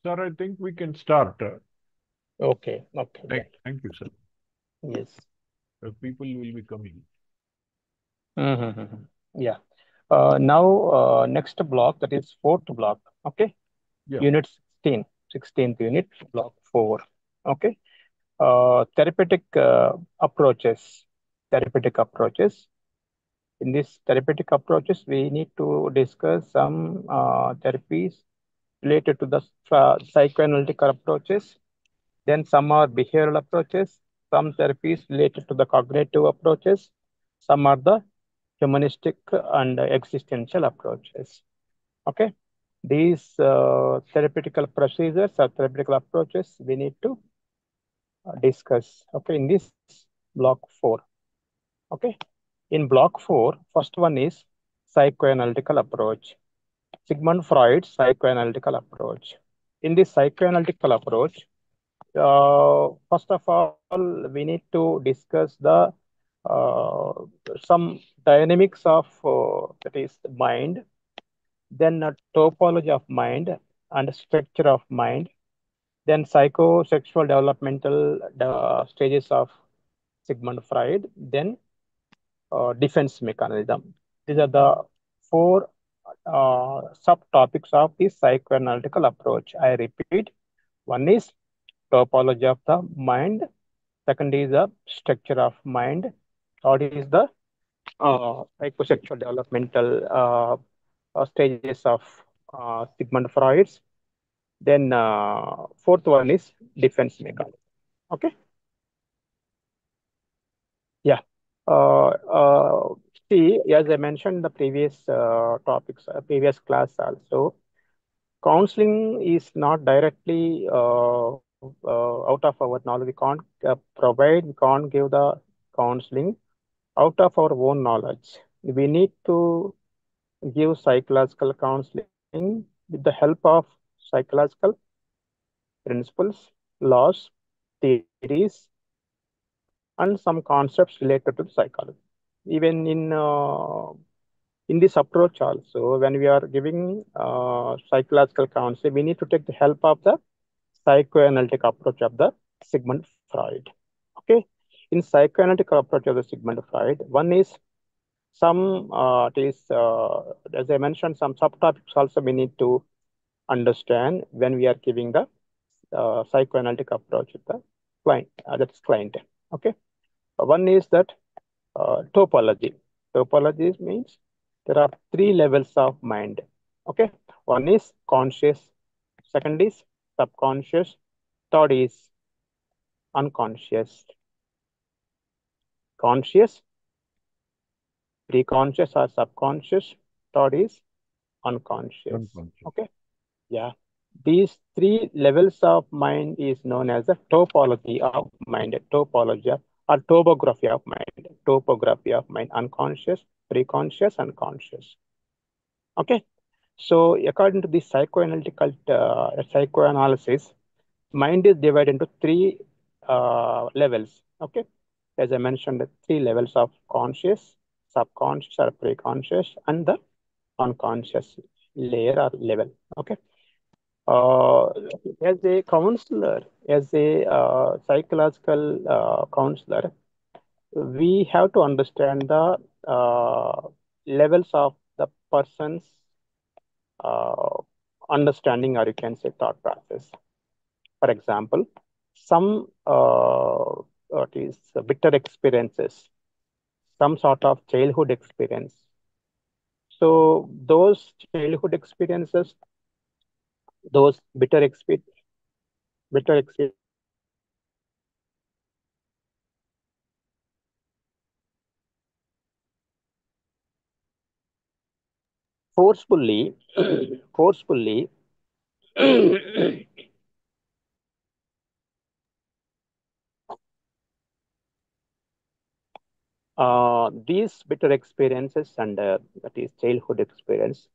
Sir, I think we can start. Okay, okay, then. Thank you, sir. Yes. People will be coming. Mm-hmm. Yeah. Now, next block, that is fourth block. Okay. Yeah. Unit 16, 16th unit, block 4. Okay. Therapeutic approaches. Therapeutic approaches. In this therapeutic approaches, we need to discuss some therapies related to the psychoanalytical approaches. Then some are behavioral approaches, some therapies related to the cognitive approaches, some are the humanistic and existential approaches. Okay, these therapeutical procedures or therapeutical approaches we need to discuss. Okay, in this block 4. Okay, in block 4, first one is psychoanalytical approach. Sigmund Freud's psychoanalytical approach. In this psychoanalytical approach, first of all, we need to discuss the uh, some dynamics of that is mind, then a topology of mind and structure of mind, then psychosexual developmental stages of Sigmund Freud, then defense mechanism. These are the four subtopics of the psychoanalytical approach. I repeat, one is topology of the mind, second is the structure of mind, third is the psychosexual developmental stages of Sigmund Freud's. Then fourth one is defense mechanism. Okay, yeah. Uh, uh, See, as I mentioned in the previous topics, previous class also, counseling is not directly out of our knowledge. We can't provide, we can't give the counseling out of our own knowledge. We need to give psychological counseling with the help of psychological principles, laws, theories, and some concepts related to psychology. Even in this approach also, when we are giving psychological counseling, we need to take the help of the psychoanalytic approach of the Sigmund Freud. Okay, in psychoanalytic approach of the Sigmund Freud, one is some it is as I mentioned, some subtopics also we need to understand when we are giving the psychoanalytic approach with the client. That is client. Okay, one is that topology. Topology means there are three levels of mind. Okay, one is conscious, second is subconscious, third is unconscious. Conscious, preconscious or subconscious, third is unconscious. Unconscious. Okay, yeah. These three levels of mind is known as the topology of mind, topology or topography of mind, topography of mind, unconscious, preconscious, and conscious. Okay, so according to the psychoanalytical psychoanalysis, mind is divided into three levels. Okay, as I mentioned, the three levels of conscious, subconscious, or preconscious, and the unconscious layer or level. Okay. Uh, as a counselor, as a psychological counselor, we have to understand the levels of the person's uh, understanding, or you can say thought process. For example, some what is bitter experiences, some sort of childhood experience. So those childhood experiences, those bitter experiences forcefully forcefully these bitter experiences and that is childhood experience,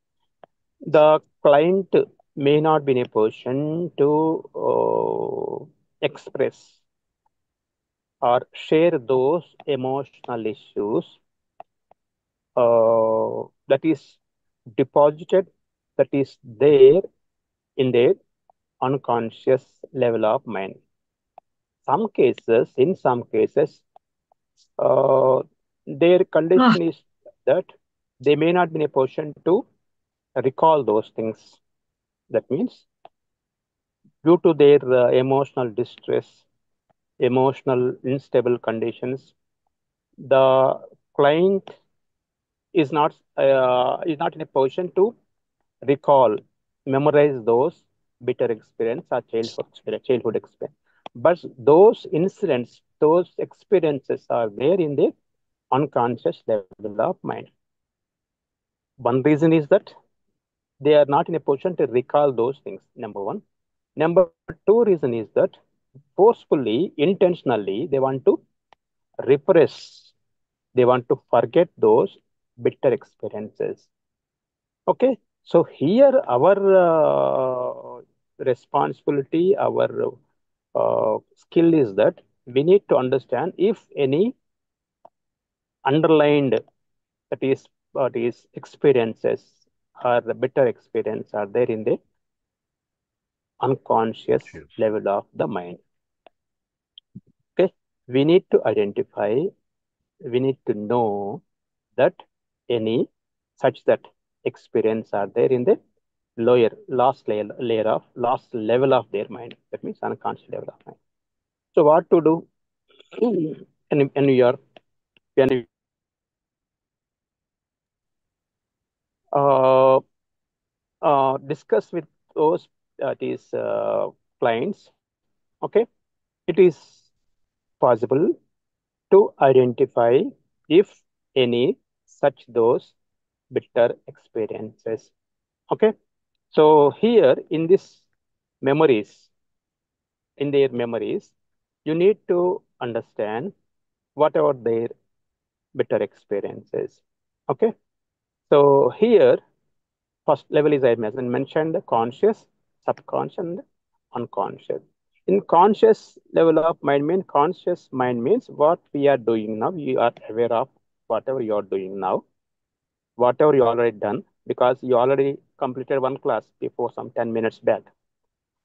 the client may not be in a position to express or share those emotional issues that is deposited, that is there in their unconscious level of mind. In some cases, uh, their condition is that they may not be in a position to recall those things. That means, due to their emotional distress, emotional unstable conditions, the client is not in a position to recall, memorize those bitter experience or childhood experience. But those incidents, those experiences are there in the unconscious level of mind. One reason is that they are not in a position to recall those things, number one. Number two reason is that forcefully, intentionally, they want to repress, they want to forget those bitter experiences. Okay, so here our responsibility, our skill is that we need to understand if any underlined, that is experiences or the bitter experience are there in the unconscious Yes. level of the mind. Okay, we need to identify, we need to know that any such that experience are there in the last level of their mind. That means unconscious level of mind. So what to do when you are when you are uh, discuss with those these clients? Okay, it is possible to identify if any such those bitter experiences. Okay, so here in this memories, in their memories, you need to understand whatever their bitter experiences. Okay, so here first level is I mentioned the conscious, subconscious, and unconscious. In conscious level of mind means conscious mind means what we are doing now. You are aware of whatever you are doing now, whatever you already done, because you already completed one class before some 10 minutes back.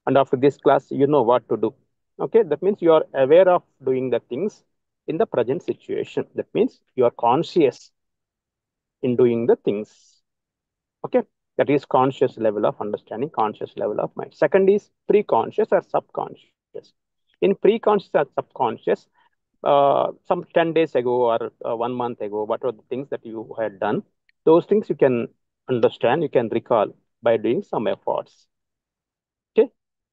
And after this class, you know what to do. Okay, that means you are aware of doing the things in the present situation. That means you are conscious in doing the things. Okay, that is conscious level of understanding, conscious level of mind. Second is pre-conscious or subconscious. In pre-conscious or subconscious, some 10 days ago or 1 month ago, what were the things that you had done? Those things you can understand, you can recall by doing some efforts. Okay,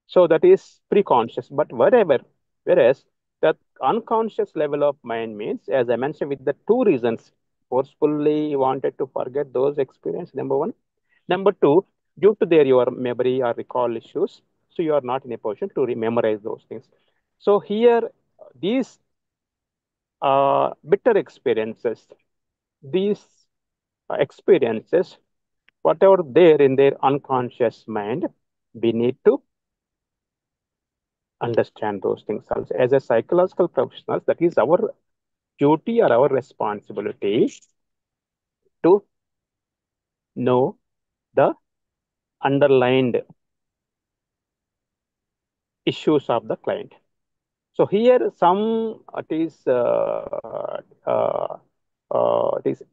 so that is pre-conscious. But whereas that unconscious level of mind means, as I mentioned, with the two reasons, forcefully wanted to forget those experiences, number one. Number two, due to their your memory or recall issues, so you are not in a position to memorize those things. So here, these bitter experiences, these experiences, whatever there in their unconscious mind, we need to understand those things also. As a psychological professionals, that is our duty or our responsibility to know the underlined issues of the client. So here some these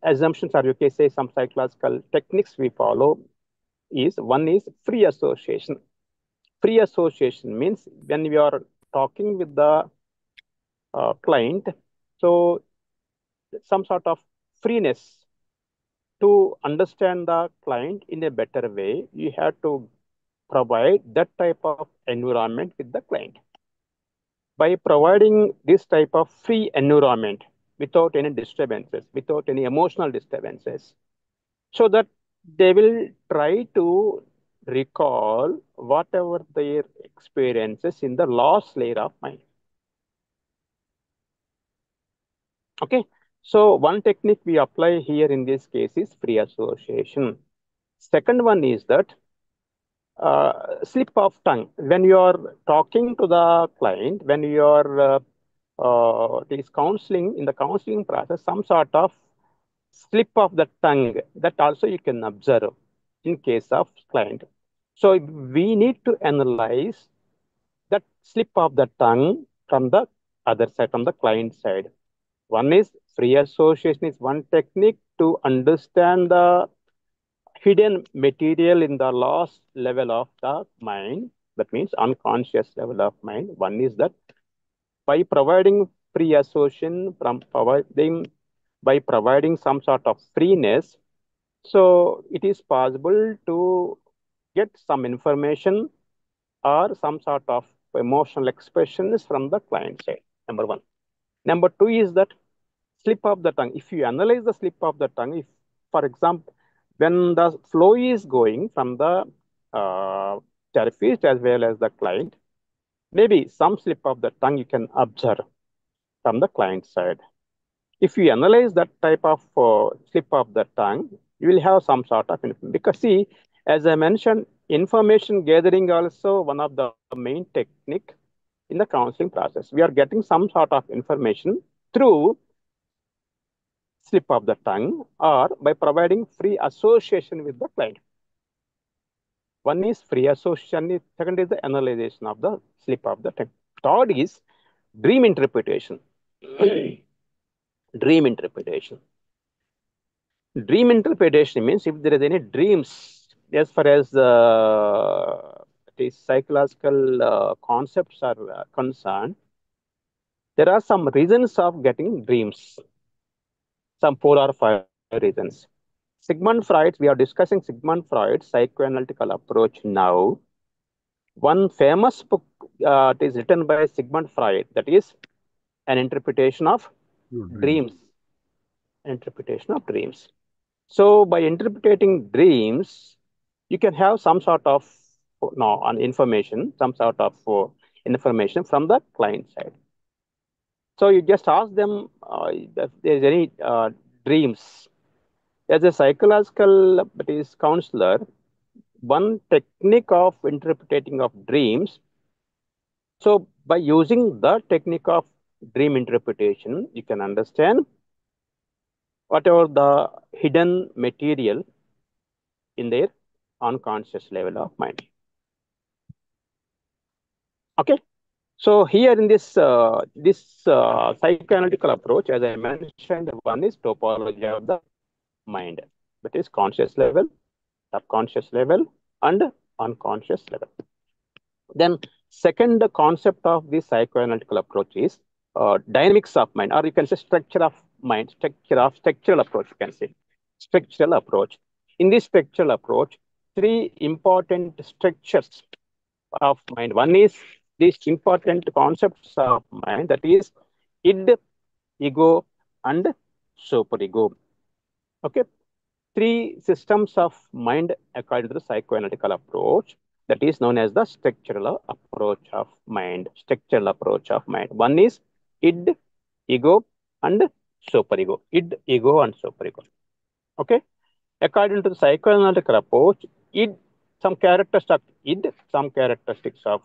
assumptions or you can say some psychological techniques we follow is one is free association. Free association means when we are talking with the client, so some sort of freeness to understand the client in a better way, you have to provide that type of environment with the client. By providing this type of free environment without any disturbances, without any emotional disturbances, so that they will try to recall whatever their experiences in the last layer of mind. Okay, so one technique we apply here in this case is free association. Second one is that slip of tongue. When you are talking to the client, when you are this counseling, in the counseling process, some sort of slip of the tongue, that also you can observe in case of client. So we need to analyze that slip of the tongue from the other side, from the client side. One is free association is one technique to understand the hidden material in the last level of the mind. That means unconscious level of mind. One is that by providing free association from providing by providing some sort of freeness, so it is possible to get some information or some sort of emotional expressions from the client side. Number one. Number two is that slip of the tongue. If you analyze the slip of the tongue, if, for example, when the flow is going from the therapist as well as the client, maybe some slip of the tongue you can observe from the client side. If you analyze that type of slip of the tongue, you will have some sort of information. Because see, as I mentioned, information gathering also one of the main technique in the counseling process. We are getting some sort of information through slip of the tongue or by providing free association with the client. One is free association, second is the analyzation of the slip of the tongue. Third is dream interpretation. Dream interpretation. Dream interpretation means if there is any dreams, as far as the psychological concepts are concerned, there are some reasons of getting dreams, some 4 or 5 reasons. Sigmund Freud, we are discussing Sigmund Freud's psychoanalytical approach now. One famous book it is written by Sigmund Freud, that is an interpretation of Your dreams. dreams. Interpretation of dreams. So by interpreting dreams, you can have some sort of information, some sort of information from the client side. So you just ask them if there is any dreams. As a psychological that is counselor, one technique of interpreting of dreams. So by using the technique of dream interpretation, you can understand whatever the hidden material in their unconscious level of mind. Okay. So here in this psychoanalytical approach, as I mentioned, one is topology of the mind, that is conscious level, subconscious level, and unconscious level. Then second concept of this psychoanalytical approach is dynamics of mind, or you can say structure of mind, structural approach, you can say. Structural approach. In this structural approach, three important structures of mind. One is these important concepts of mind, that is id, ego, and superego. Okay. Three systems of mind according to the psychoanalytical approach, that is known as the structural approach of mind. Structural approach of mind. One is id, ego, and superego. Id, ego, and superego. Okay. According to the psychoanalytical approach, id, some characteristics of id, some characteristics of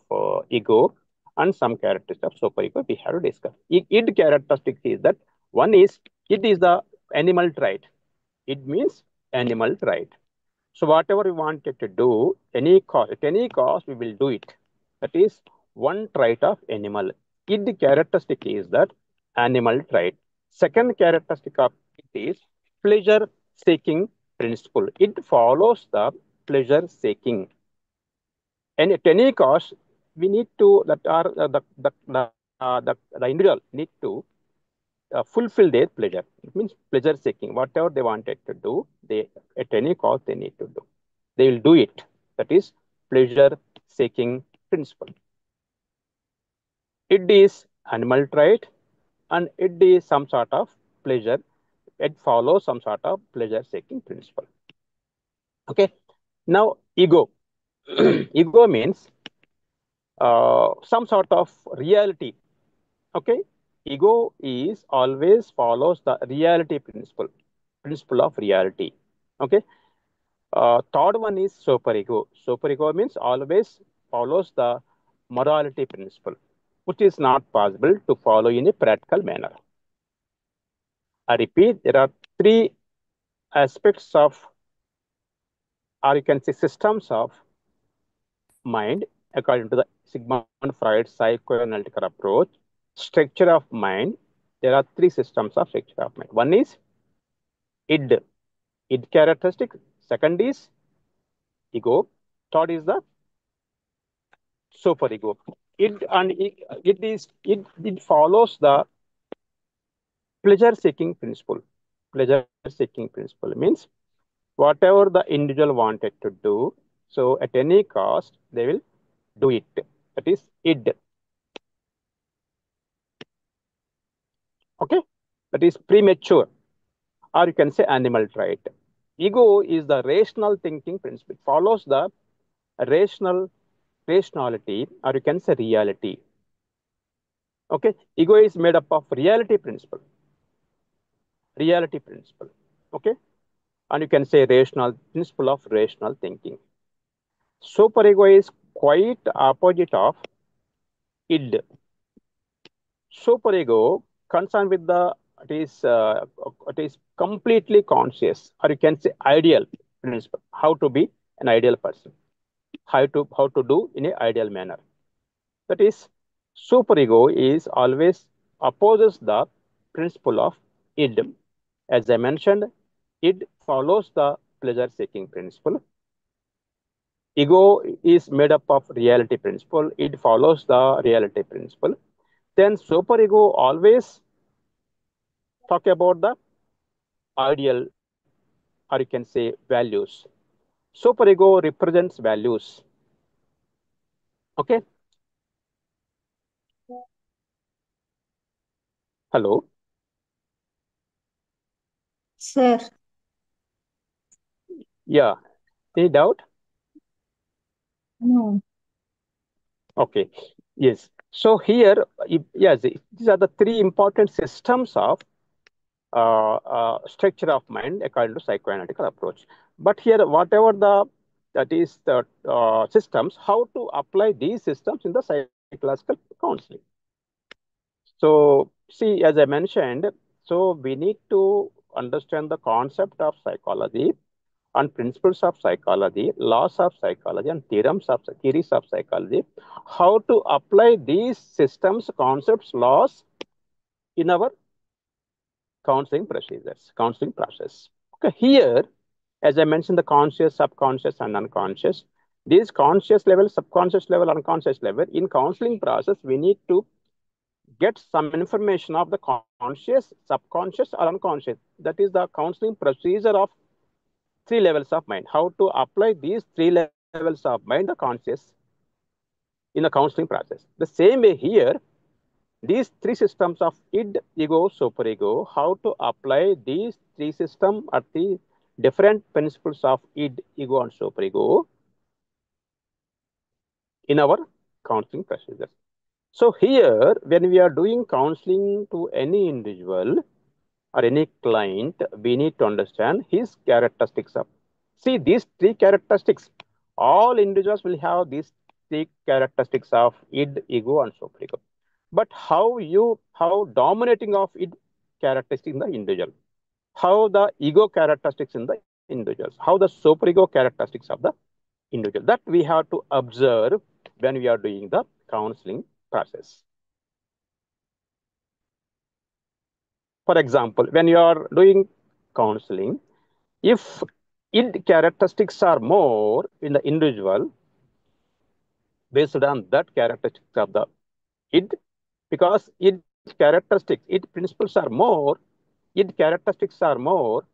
ego, and some characteristics of superego we have to discuss. Id characteristics is that one is id is the animal trait. It means animal trait. So whatever we wanted to do, at any cost, we will do it. That is one trait of animal. Id characteristic is that animal trait. Second characteristic of it is pleasure-seeking principle. It follows the pleasure-seeking. And at any cost, we need to, that are the individual need to fulfill their pleasure. It means pleasure seeking. Whatever they wanted to do, they at any cost they need to do. They will do it. That is pleasure seeking principle. It is animal trait, and it is some sort of pleasure. It follows some sort of pleasure seeking principle. Okay. Now ego. Ego means some sort of reality. Okay. Ego is always follows the reality principle. Principle of reality. Okay. Third one is superego. Superego means always follows the morality principle, which is not possible to follow in a practical manner. I repeat, there are three aspects of, or you can say systems of mind according to the Sigmund Freud psychoanalytical approach. Structure of mind. There are three systems of structure of mind. One is id, id characteristic. Second is ego. Third is the superego. It follows the pleasure seeking principle. Pleasure seeking principle means whatever the individual wanted to do, so at any cost they will do it. That is id. Okay, that is premature, or you can say animal trait. Ego is the rational thinking principle. It follows the rationality, or you can say reality. Okay, ego is made up of reality principle. Okay, and you can say rational principle of rational thinking. Superego is quite opposite of id. Superego concerned with the it is completely conscious, or you can say ideal principle. How to be an ideal person, how to do in an ideal manner. That is, superego is always opposes the principle of id. As I mentioned, id follows the pleasure-seeking principle. Ego is made up of reality principle. It follows the reality principle. Then superego always talk about the ideal, or you can say values. Superego represents values. Okay. Hello. Sir, Yeah. Any doubt? no. Okay. Yes. So here, yes, these are the three important systems of structure of mind according to psychoanalytical approach. But here, whatever the that is the systems, how to apply these systems in the psychological counseling. So, see, as I mentioned, so we need to understand the concept of psychology and principles of psychology, laws of psychology, and theories of psychology. How to apply these systems, concepts, laws in our counseling procedures, counseling process. Okay, here, as I mentioned, the conscious, subconscious, and unconscious. These conscious level, subconscious level, unconscious level, in counseling process, we need to get some information of the conscious, subconscious, or unconscious. That is the counseling procedure of three levels of mind. How to apply these three levels of mind, the conscious, in the counseling process. The same way here, these three systems of id, ego, superego, how to apply these three systems at the different principles of id, ego, and superego in our counseling procedures. So here, when we are doing counseling to any individual or any client, we need to understand his characteristics of. See, these three characteristics, all individuals will have these three characteristics of id, ego, and superego. But how dominating of id characteristics in the individual, how the ego characteristics in the individuals, how the superego characteristics of the individual. That we have to observe when we are doing the counseling process. For example, when you are doing counseling, if id characteristics are more in the individual, based on that characteristics of the id, because id characteristics, id principles are more, id characteristics are more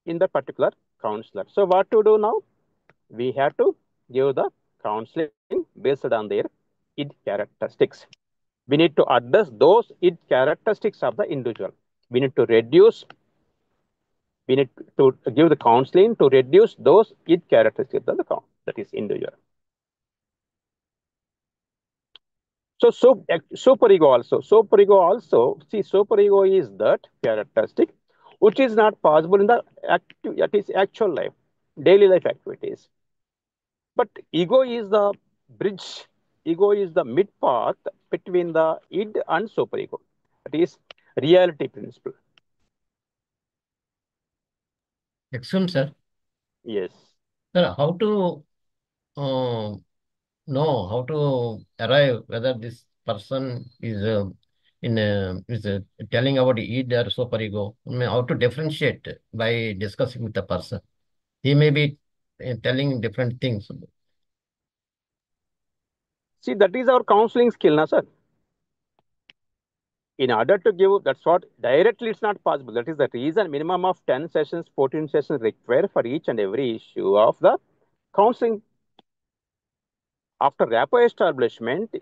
in the particular counselor. So what to do now? We have to give the counseling based on their id characteristics. We need to address those id characteristics of the individual. We need to reduce, we need to give the counseling to reduce those id characteristics of the that is individual. So superego also, see, superego is that characteristic which is not possible in the that is actual life, daily life activities. But ego is the bridge, ego is the mid path between the id and superego. That is reality principle. Excellent, sir. Yes. Sir, how to uh, know how to arrive whether this person is telling about id or superego? I mean, how to differentiate by discussing with the person? He may be telling different things. See, that is our counseling skill, na, sir. In order to give, that's what directly it's not possible. That is the reason minimum of 10 sessions, 14 sessions required for each and every issue of the counseling. After rapport establishment,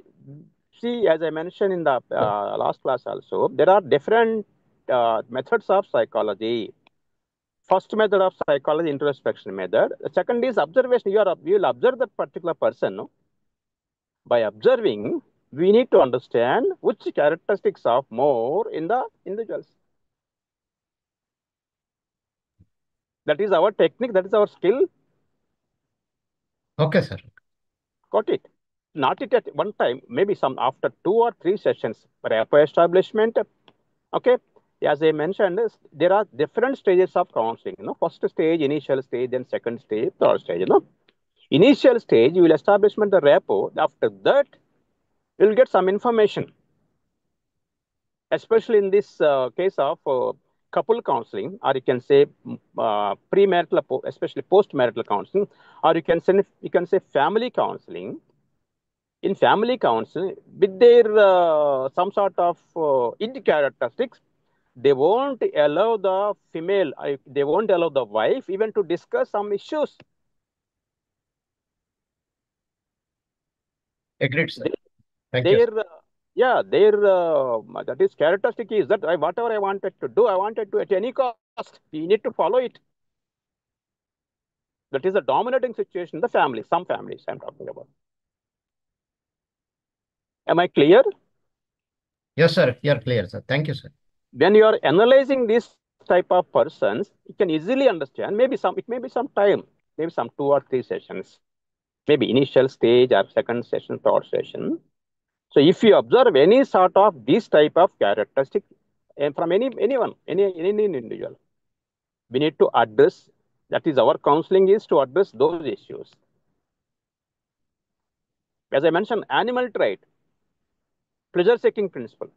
see, as I mentioned in the last class also, there are different methods of psychology. First method of psychology, introspection method. The second is observation. You will observe that particular person. No? By observing, we need to understand which characteristics of more in the individuals. That is our technique. That is our skill. Okay, sir. Got it. Not it at one time. Maybe some after 2 or 3 sessions. Rapport establishment. Okay. As I mentioned, there are different stages of counseling. First stage, initial stage, then second stage, third stage. Initial stage, you will establishment the rapport. After that, you will get some information. Especially in this case of couple counseling, or you can say premarital, especially post-marital counseling, or you can say family counseling. In family counseling, with their some sort of id characteristics, they won't allow the female, they won't allow the wife even to discuss some issues. Agreed, sir. They, Thank you, sir. their yeah, their that is characteristic is that whatever I wanted to do, I wanted to at any cost. You need to follow it. That is a dominating situation in the family. Some families I'm talking about. Am I clear? Yes, sir. You are clear, sir. Thank you, sir. When you are analyzing this type of persons, you can easily understand. It may be some time, maybe some 2 or 3 sessions, maybe initial stage or second session, third session. So if you observe any sort of this type of characteristic from anyone, any individual, we need to address. That is our counseling is to address those issues. As I mentioned, animal trait, pleasure-seeking principle.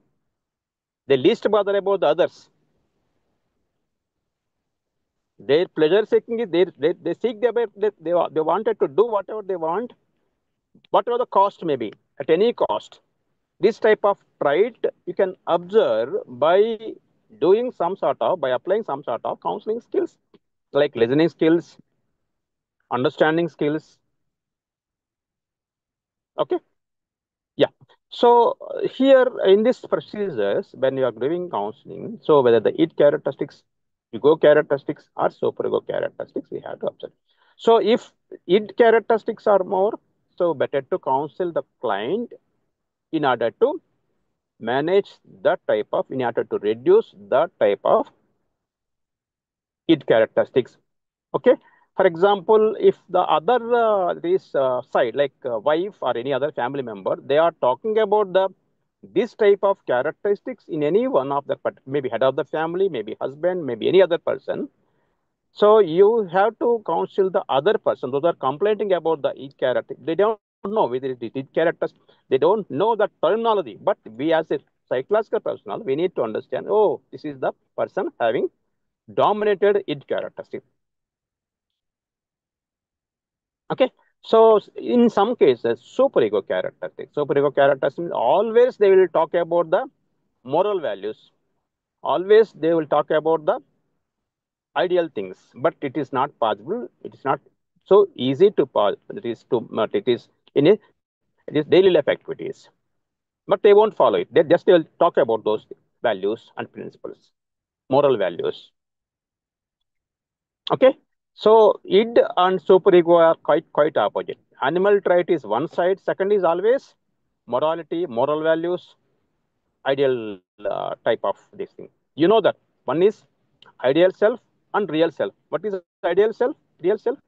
They least bother about the others. Their pleasure-seeking is they seek they wanted to do whatever they want, whatever the cost may be, at any cost. This type of trait you can observe by doing by applying some sort of counseling skills, like listening skills, understanding skills. Okay. Yeah. So here in this procedures, when you are doing counseling, so whether the id characteristics, ego characteristics, or superego characteristics, we have to observe. So if id characteristics are more, so better to counsel the client in order to manage in order to reduce that type of id characteristics. Okay. For example, if the other this side, like wife or any other family member, they are talking about this type of characteristics in any one of the, maybe head of the family, maybe husband, maybe any other person. So you have to counsel the other person. Those are complaining about the each character. They don't know whether it is each character. They don't know the terminology. But we as a psychological personnel, we need to understand, oh, this is the person having dominated id characteristic. Okay. So in some cases, superego characteristics. Superego characteristics always they will talk about the moral values. Always they will talk about the ideal things, but it is not possible. It is not so easy to pass. It is it is daily life activities, but they won't follow it. They will talk about those values and principles, moral values. Okay. So id and superego are quite opposite. Animal trait is one side. Second is always morality, moral values, ideal type of this thing. You know that one is ideal self and real self. What is ideal self? Real self?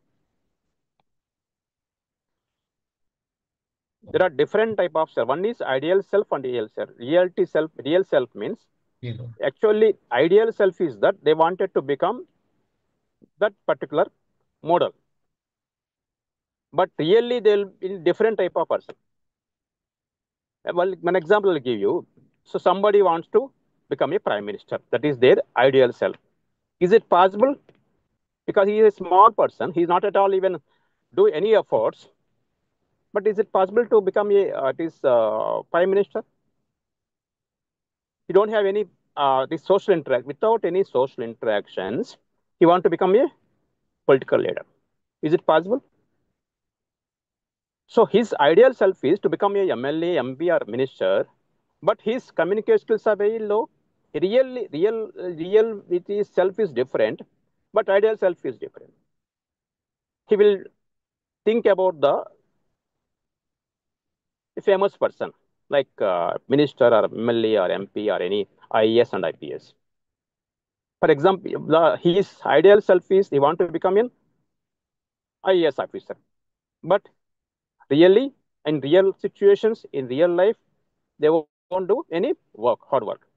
There are different type of self. One is ideal self and real self. Real self means Ego. actually ideal self is that they wanted to become that particular model. But really, they'll be different type of person. Well, one example I'll give you. So somebody wants to become a prime minister. That is their ideal self. Is it possible? Because he is a small person, he's not at all even do any efforts. But is it possible to become a prime minister? He don't have any this social interact. Without any social interactions, he want to become a political leader. Is it possible? So his ideal self is to become a MLA, MP, or minister, but his communication skills are very low. Real with his self is different, but ideal self is different. He will think about the famous person like minister or MLA or MP or any IAS and IPS. For example, his ideal self is he want to become an IAS officer, but really in real situations in real life they won't do any work, hard work.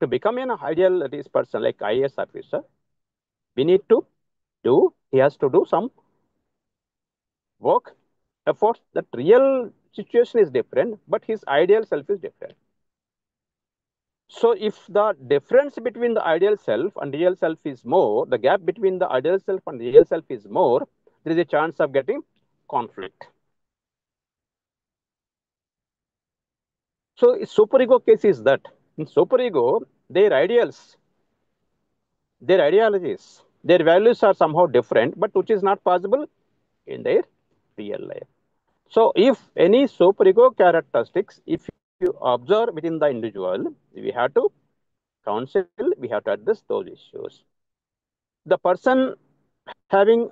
To become an ideal this person like IAS officer, we need to he has to do some work, efforts. That real situation is different, but his ideal self is different. So if the difference between the ideal self and real self is more, the gap between the ideal self and real self is more, there is a chance of getting conflict. So superego case is that in superego, their ideals, their ideologies, their values are somehow different, but which is not possible in their real life. So if any superego characteristics, if you observe within the individual, we have to counsel, we have to address those issues. The person having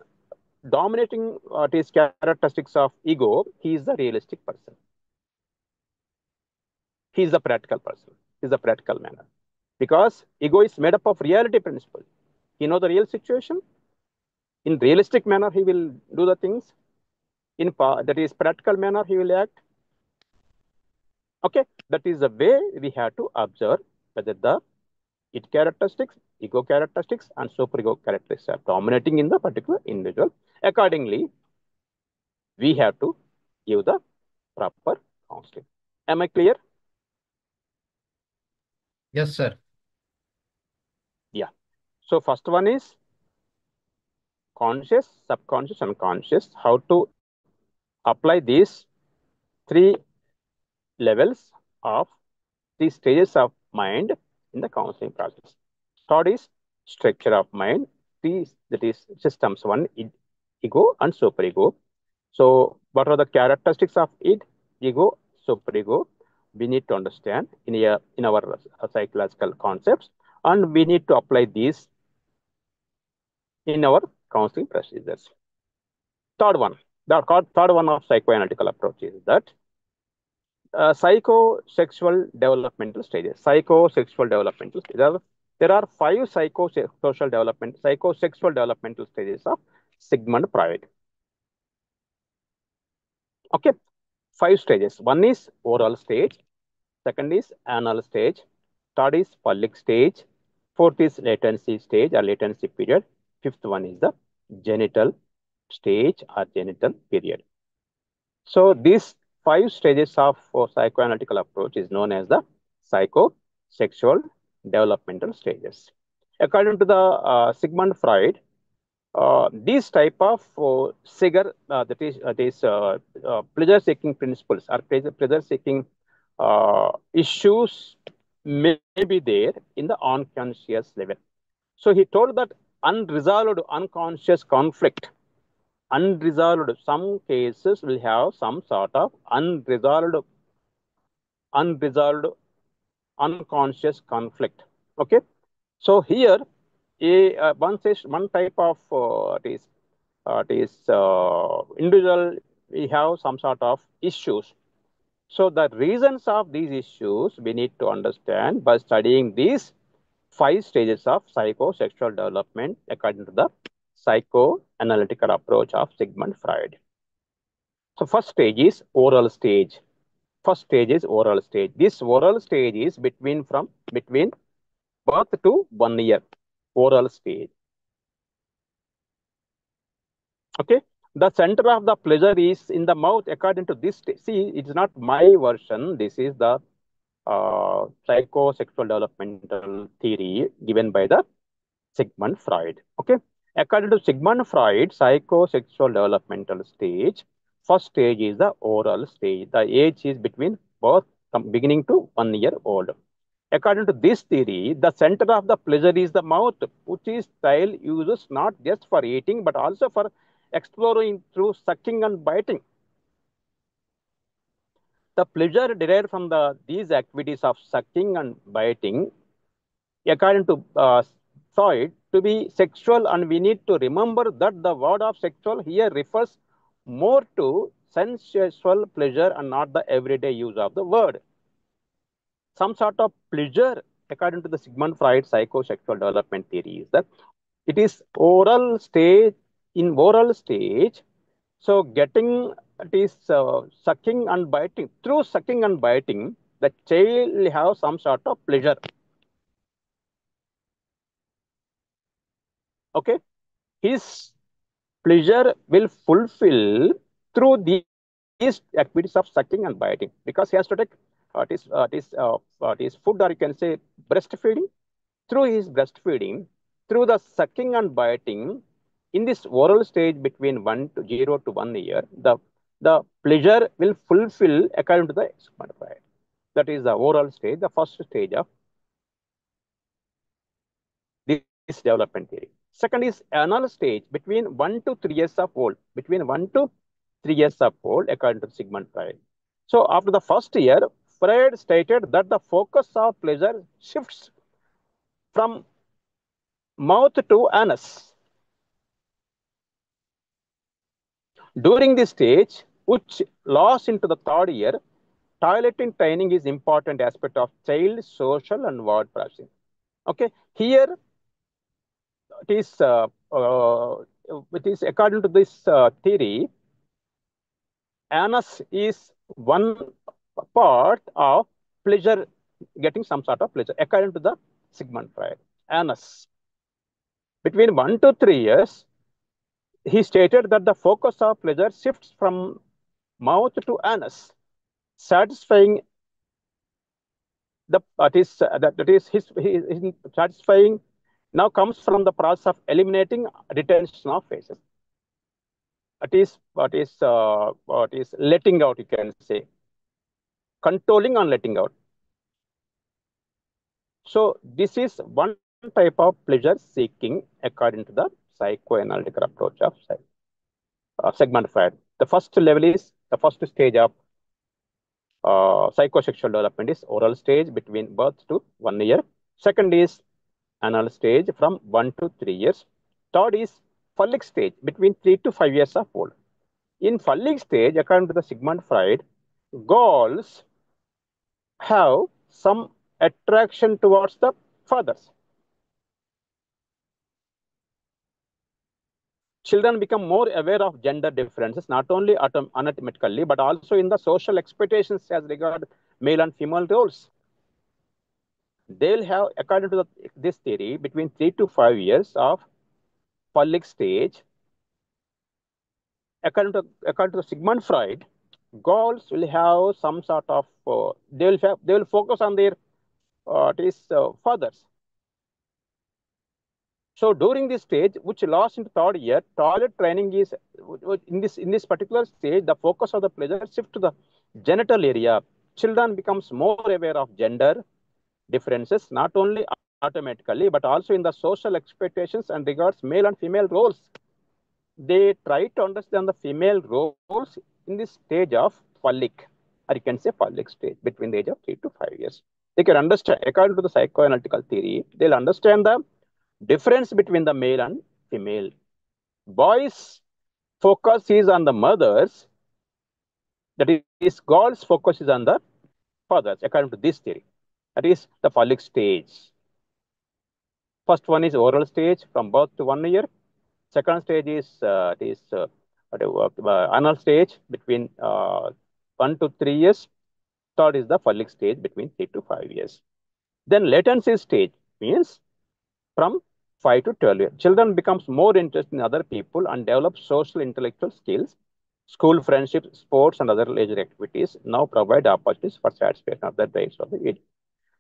dominating these characteristics of ego, he is the realistic person. He is the practical person. He is the practical manner. Because ego is made up of reality principle. He knows the real situation. In realistic manner, he will do the things. In that is practical manner, he will act. Okay, that is the way we have to observe whether the it characteristics, ego characteristics, and superego characteristics are dominating in the particular individual. Accordingly, we have to give the proper counseling. Am I clear? Yes, sir. Yeah. So first one is conscious, subconscious, unconscious. How to apply these three levels of these stages of mind in the counseling process. Third is structure of mind. These that is systems one, ego and superego. So what are the characteristics of ego, superego? We need to understand in our psychological concepts, and we need to apply these in our counseling procedures. Third one, the third one of psychoanalytical approach is that psychosexual developmental stages. Psychosexual developmental stages. There are 5 psychosexual developmental stages of Sigmund Freud. Okay, 5 stages. One is oral stage, second is anal stage, third is phallic stage, fourth is latency stage or latency period, fifth one is the genital stage or genital period. So these 5 stages of psychoanalytical approach is known as the psychosexual developmental stages. According to the Sigmund Freud, these type of pleasure-seeking principles or pleasure-seeking issues may be there in the unconscious level. So he told that unresolved unconscious conflict, some cases will have some sort of unresolved unconscious conflict. Okay, so here one type of individual, we have some sort of issues. So the reasons of these issues we need to understand by studying these 5 stages of psychosexual development according to the psychoanalytical approach of Sigmund Freud. So first stage is oral stage. First stage is oral stage. This oral stage is between birth to 1 year. oral stage. Okay, the center of the pleasure is in the mouth according to this. See, it's not my version. This is the psychosexual developmental theory given by the Sigmund Freud. Okay, according to Sigmund Freud, psychosexual developmental stage, first stage is the oral stage. The age is between birth, from beginning to 1 year old. According to this theory, the center of the pleasure is the mouth, which is child uses not just for eating but also for exploring through sucking and biting. The pleasure derived from these activities of sucking and biting, according to Freud, to be sexual, and we need to remember that the word of sexual here refers more to sensual pleasure and not the everyday use of the word. Some sort of pleasure, according to the Sigmund Freud psychosexual development theory, is that it is oral stage. In oral stage, so getting, it is sucking and biting. Through sucking and biting, the child will have some sort of pleasure. Okay, his pleasure will fulfill through these activities of sucking and biting, because he has to take it is food, or you can say breastfeeding. Through his breastfeeding, through the sucking and biting, in this oral stage between 0 to 1 year, the pleasure will fulfill according to the Sigmund Freud. That is the oral stage, the first stage of this development theory. Second is anal stage between 1 to 3 years of old. Between 1 to 3 years of old, according to Sigmund Freud. So after the first year, Freud stated that the focus of pleasure shifts from mouth to anus. During this stage, which lasts into the third year, toileting training is important aspect of child social and word processing. Okay, here it is according to this theory, anus is one part of pleasure, getting some sort of pleasure, according to the Sigmund Freud. Anus. Between 1 to 3 years, he stated that the focus of pleasure shifts from mouth to anus, satisfying satisfying now comes from the process of eliminating retention of faces. What is letting out, you can say, controlling and letting out. So this is one type of pleasure seeking according to the psychoanalytical approach of Sigmund Freud. The first level is the first stage of psychosexual development is oral stage between birth to 1 year. Second is anal stage from 1 to 3 years. Third is phallic stage between 3 to 5 years of old. In phallic stage, according to the Sigmund Freud, girls have some attraction towards the fathers. Children become more aware of gender differences, not only anatomically, but also in the social expectations as regard male and female roles. They'll have, according to this theory, between 3 to 5 years of phallic stage. According to Sigmund Freud, girls will have some sort of they will focus on their fathers. So during this stage, which lasts in the third year, toilet training is in this particular stage. The focus of the pleasure shifts to the genital area. Children becomes more aware of gender differences, not only automatically but also in the social expectations and regards male and female roles. They try to understand the female roles in this stage of phallic, or you can say phallic stage, between the age of 3 to 5 years. They can understand, according to the psychoanalytical theory, they'll understand the difference between the male and female. Boys' focus is on the mothers, that is, girls' focus is on the fathers, according to this theory. That is the phallic stage. First one is oral stage from birth to 1 year. Second stage is anal stage between 1 to 3 years. Third is the phallic stage between 3 to 5 years. Then latency stage means from 5 to 12 years. Children becomes more interested in other people and develop social intellectual skills. School friendships, sports, and other leisure activities now provide opportunities for satisfaction of the drives of the id.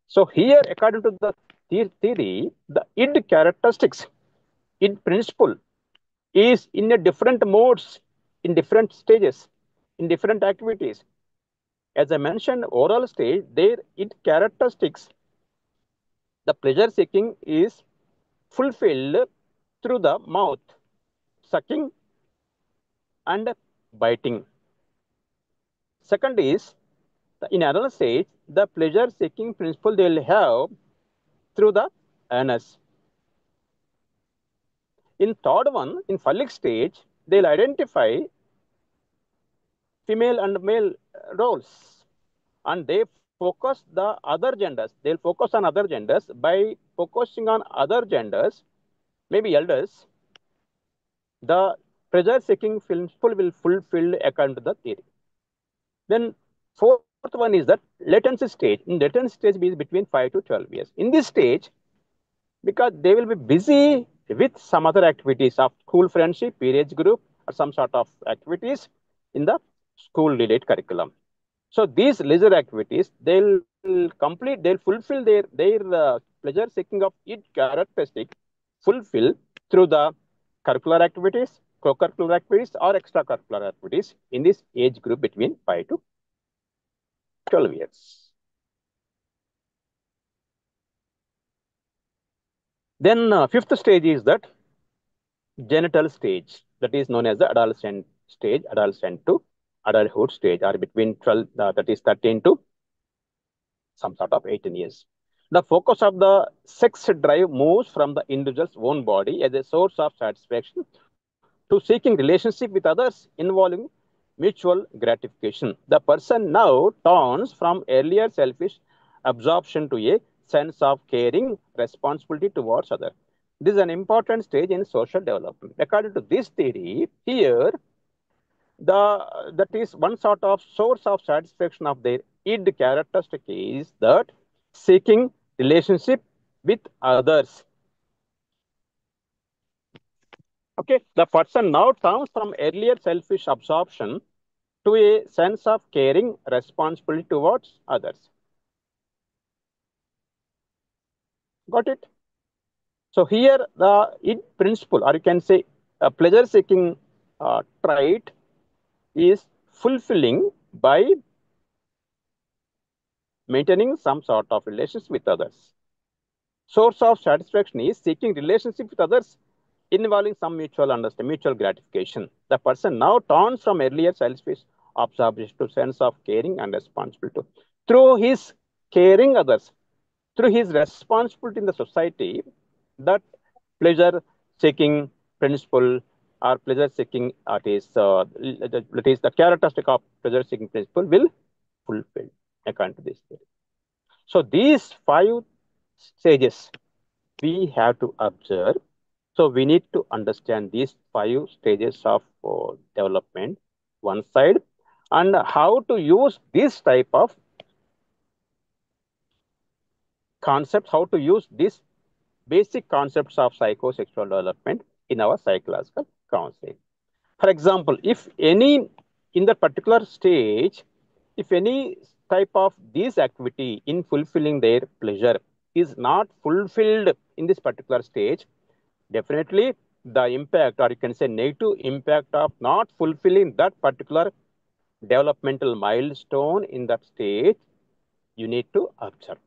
So here, according to the theory, the id characteristics, id principle, is in a different modes, in different stages, in different activities. As I mentioned, oral stage, there id characteristics, the pleasure seeking is fulfilled through the mouth, sucking and biting. Second is, in anal stage, the pleasure seeking principle they will have through the anus. In third one, in phallic stage, they'll identify female and male roles, and they focus the other genders. They'll focus on other genders. By focusing on other genders, maybe elders, the pleasure seeking principle will fulfill according to the theory. Then fourth one is that latency stage. In latency stage is between 5 to 12 years. In this stage, because they will be busy with some other activities of school friendship, peerage group, or some sort of activities in the school related curriculum. So these leisure activities, they'll fulfill their pleasure seeking of each characteristic, fulfill through the curricular activities, co-curricular activities, or extracurricular activities in this age group between 5 to 12 years. Then fifth stage is that genital stage, that is known as the adolescent stage, adolescent to adulthood stage, or between 12, that is 13 to some sort of 18 years. The focus of the sex drive moves from the individual's own body as a source of satisfaction to seeking relationship with others involving mutual gratification. The person now turns from earlier selfish absorption to a sense of caring responsibility towards others. This is an important stage in social development. According to this theory, here that is one sort of source of satisfaction of their id characteristic is that seeking relationship with others. Okay, the person now turns from earlier selfish absorption to a sense of caring responsibility towards others. Got it? So here the id principle, or you can say a pleasure seeking trait, is fulfilling by maintaining some sort of relations with others. Source of satisfaction is seeking relationship with others involving some mutual understanding, mutual gratification. The person now turns from earlier selfish observation to sense of caring and responsibility. Through his caring others, through his responsibility in the society, that pleasure seeking principle or pleasure seeking that is the characteristic of pleasure seeking principle will fulfill according to this theory. So these 5 stages we have to observe. So we need to understand these 5 stages of development, one side, and how to use this type of concepts, how to use these basic concepts of psychosexual development in our psychological counseling. For example, if any, in that particular stage, if any type of this activity in fulfilling their pleasure is not fulfilled in this particular stage, definitely the impact, or you can say negative impact of not fulfilling that particular developmental milestone in that stage, you need to observe.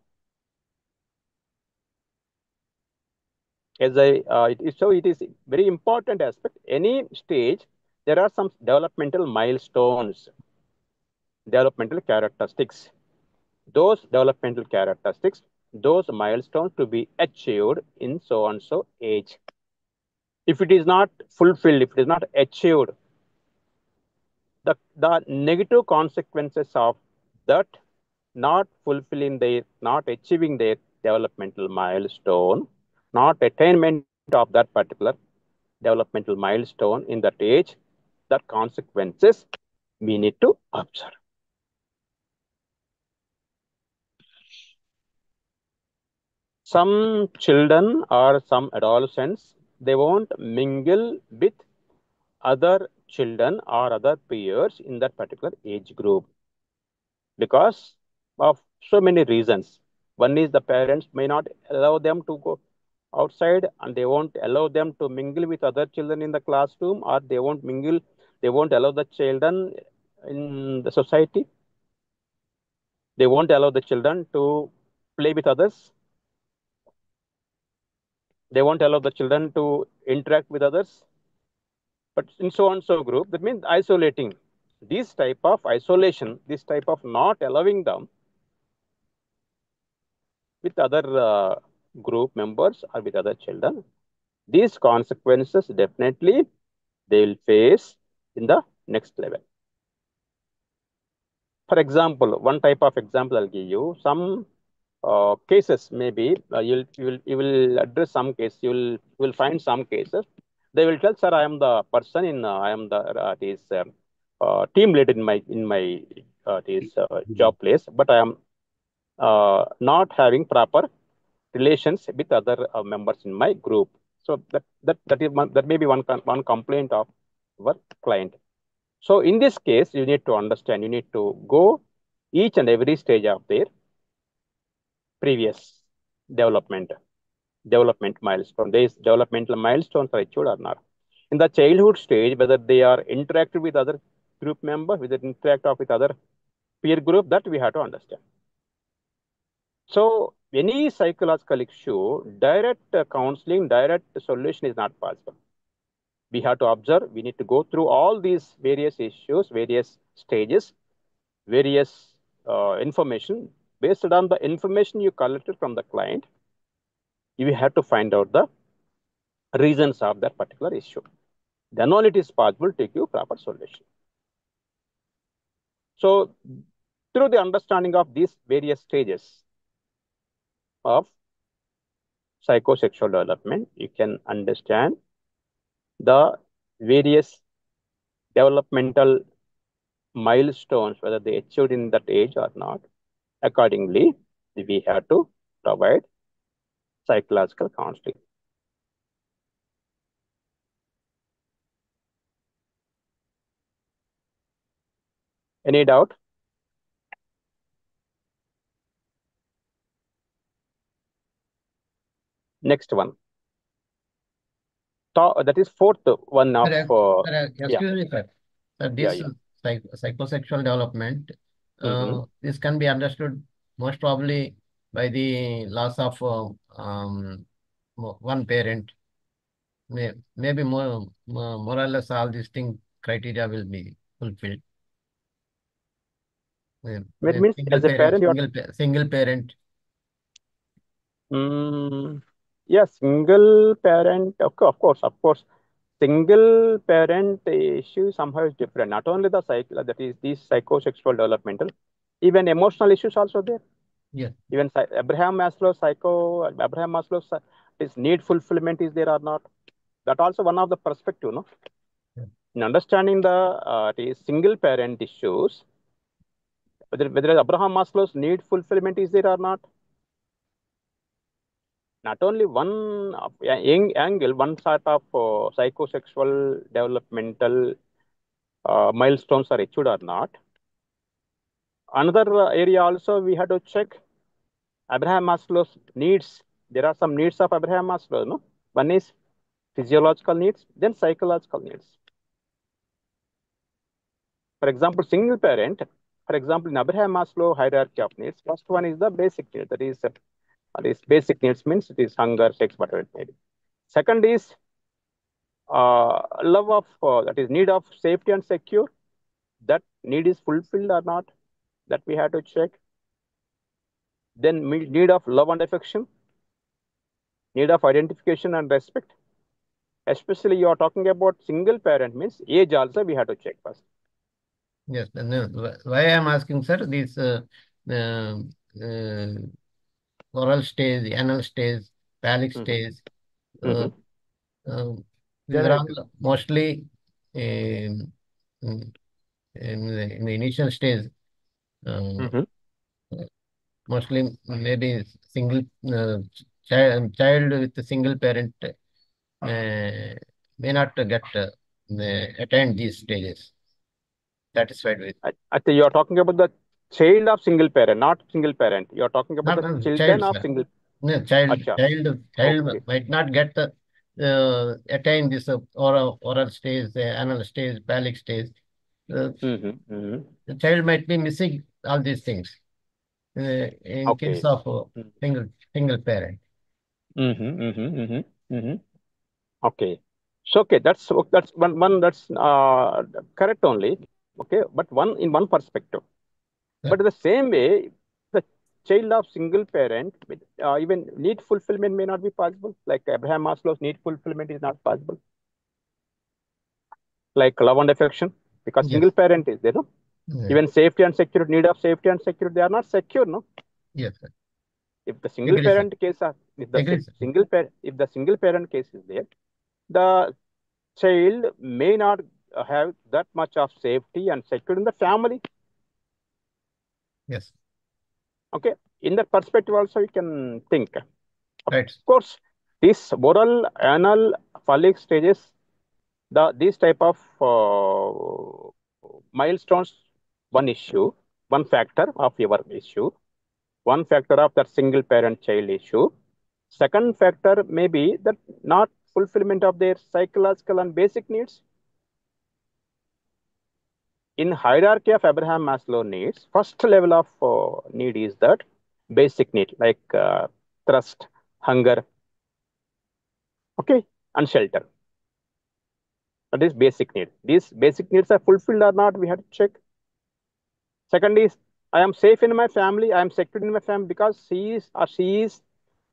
So it is very important aspect. Any stage, there are some developmental milestones, developmental characteristics. Those developmental characteristics, those milestones to be achieved in so and so age. If it is not fulfilled, if it is not achieved, the negative consequences of that not fulfilling their, not achieving their developmental milestone, not attainment of that particular developmental milestone in that age, that consequences we need to observe. some children or some adolescents, they won't mingle with other children or other peers in that particular age group because of so many reasons. One is the parents may not allow them to go outside and they won't allow them to mingle with other children in the classroom, or they won't allow the children in the society. They won't allow the children to play with others. They won't allow the children to interact with others. But in so and so group, that means isolating. This type of isolation, this type of not allowing them with other group members or with other children, these consequences definitely they will face in the next level. For example, one type of example I'll give you. Some cases maybe you will address some case. You will find some cases. They will tell, sir, I am the person in I am the team lead in my job place, but I am not having proper relations with other members in my group. So that may be one complaint of our client. So in this case, you need to understand. You need to go each and every stage of their previous development milestone. These developmental milestones are achieved or not. In the childhood stage, whether they are interactive with other group members, whether interact with other peer group, that we have to understand. So any psychological issue, direct counseling, direct solution is not possible. We have to observe. We need to go through all these various issues, various stages, various information. Based on the information you collected from the client, you have to find out the reasons of that particular issue. Then only it is possible to give proper solution. So through the understanding of these various stages of psychosexual development, you can understand the various developmental milestones, whether they achieved in that age or not. Accordingly, we have to provide psychological counseling. Any doubt? Next one. That is fourth one of yeah. Excuse me, sir. This psychosexual development, this can be understood most probably by the loss of one parent. Maybe more or less all these things criteria will be fulfilled. It means as a parent, single parent. Yeah, single parent. Okay, of course. Single parent issue somehow is different. Not only the that is these psychosexual developmental, even emotional issues also there. Yeah. Even Abraham Maslow's his need fulfillment is there or not? That also one of the perspective, no? Yeah. In understanding the single parent issues, whether Abraham Maslow's need fulfillment is there or not? Not only one angle, one sort of psychosexual developmental milestones are achieved or not. Another area also we had to check Abraham Maslow's needs. There are some needs of Abraham Maslow. No, one is physiological needs, then psychological needs. For example, single parent. For example, in Abraham Maslow hierarchy of needs, first one is the basic need. That is basic needs means it is hunger, sex, whatever it may be. Second is love of that is need of safety and secure. That need is fulfilled or not, that we have to check. Then need of love and affection, need of identification and respect. Especially you are talking about single parent means age also we have to check first. Yes, why I am asking, sir, this uh, oral stage, anal stage, phallic stage, these are all mostly in the initial stage. Mostly maybe single child with a single parent may not get attain these stages. Satisfied with. I think you are talking about the child of single parent, not single parent. You are talking about Not the children child, of sir. single. No, child, Acha. child Okay. might not get the attain this oral stage, anal stage, phallic stage. Mm-hmm. The child might be missing all these things in case Okay. of single parent. Mm-hmm. Mm-hmm. Mm-hmm. Mm-hmm. Okay. So okay, that's one that's correct only. Okay, but one in one perspective. Yeah. But in the same way, the child of single parent, even need fulfillment may not be possible. Like Abraham Maslow's need fulfillment is not possible. Like love and affection, because single Yes. parent is there, no? Yeah. Even safety and security, need of safety and security, they are not secure, no? Yes, sir. If the single Agree, sir. parent case, Agree, sir. if the single parent case is there, the child may not have that much of safety and security in the family. Yes. Okay, in that perspective also you can think. Of Right. course, these oral, anal, phallic stages, these type of milestones, one issue, one factor of your issue, one factor of that single parent child issue. Second factor may be that not fulfillment of their psychological and basic needs. In hierarchy of Abraham Maslow needs, first level of need is that basic need like thirst, hunger, okay, and shelter. That is basic need. These basic needs are fulfilled or not, we have to check. Second is, I am safe in my family, I am secure in my family because he is or she is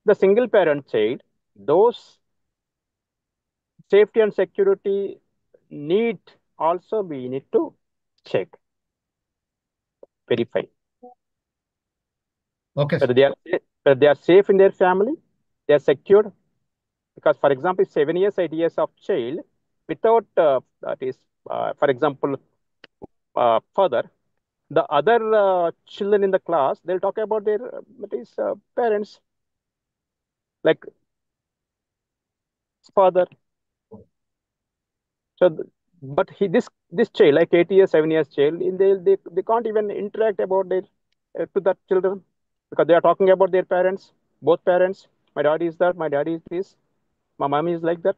the single parent child. Those safety and security need also we need to check, verify Okay, sir. whether they are safe in their family, they are secured. Because, for example, 7 years, 8 years of child without that is, for example, father, the other children in the class, they'll talk about their that is, parents, like father. So, but this child, like 8 years, 7 years child, they can't even interact about their to that children because they are talking about their parents, both parents. My daddy is that, my daddy is this, my mommy is like that.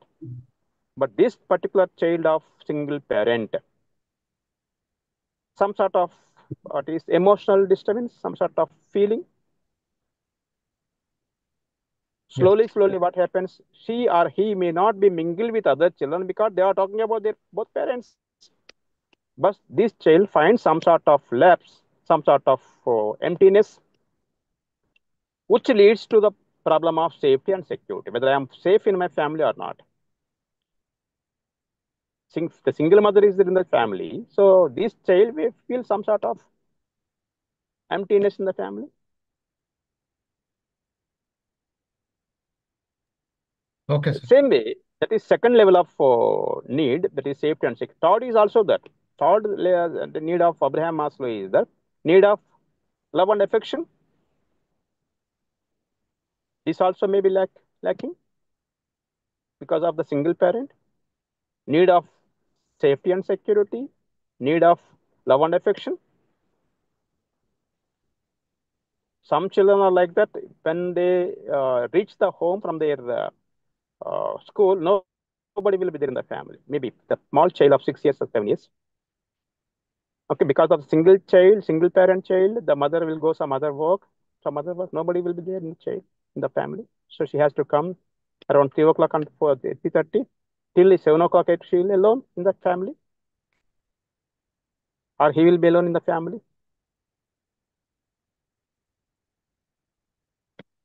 But this particular child of single parent, some sort of what is emotional disturbance, some sort of feeling. Yes. Slowly, what happens? She or he may not be mingled with other children because they are talking about their both parents. But this child finds some sort of lapse, some sort of emptiness, which leads to the problem of safety and security, whether I am safe in my family or not. Since the single mother is in the family, so this child may feel some sort of emptiness in the family. Okay, sir. Same way, that is second level of need, that is safety and security. Third is also that. Third layer, the need of Abraham Maslow is the need of love and affection. This also may be lacking because of the single parent. Need of safety and security, need of love and affection. Some children are like that. When they reach the home from their school, nobody will be there in the family. Maybe the small child of 6 years or 7 years. Okay, because of single child, single parent child, the mother will go some other work. Nobody will be there in the child in the family. So she has to come around 3 o'clock and 3:30 till 7 o'clock. She will alone in the family, or he will be alone in the family.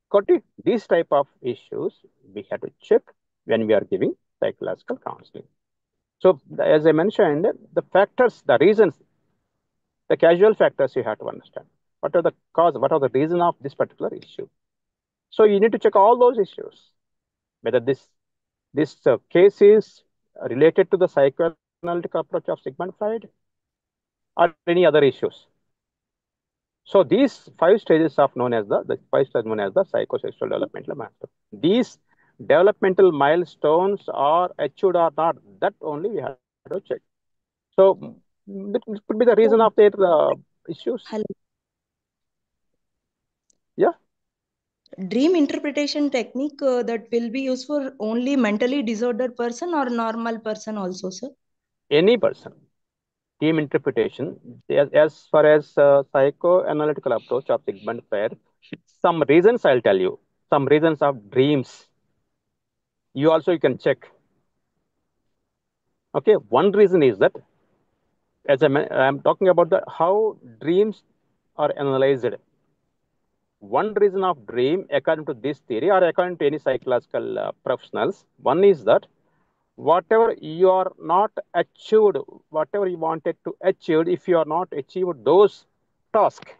Got it? These type of issues we have to check when we are giving psychological counseling. So as I mentioned, the factors, the reasons, the casual factors you have to understand. What are the cause? What are the reason of this particular issue? So you need to check all those issues, whether this case is related to the psychoanalytic approach of Sigmund Freud or any other issues. So these five stages of known as the five stages known as the psychosexual developmental milestone. These developmental milestones are achieved or not, that only we have to check. So this could be the reason of Oh, their issues. hello. Yeah, Dream interpretation technique that will be used for only mentally disordered person or normal person also, sir? any person. Team interpretation, as far as psychoanalytical approach of Sigmund Freud, some reasons I'll tell you. Some reasons of dreams. You can check. Okay, one reason is that I'm talking about the how dreams are analyzed. One reason of dream, according to this theory or according to any psychological professionals, one is that whatever you are not achieved, whatever you wanted to achieve, if you are not achieved those tasks,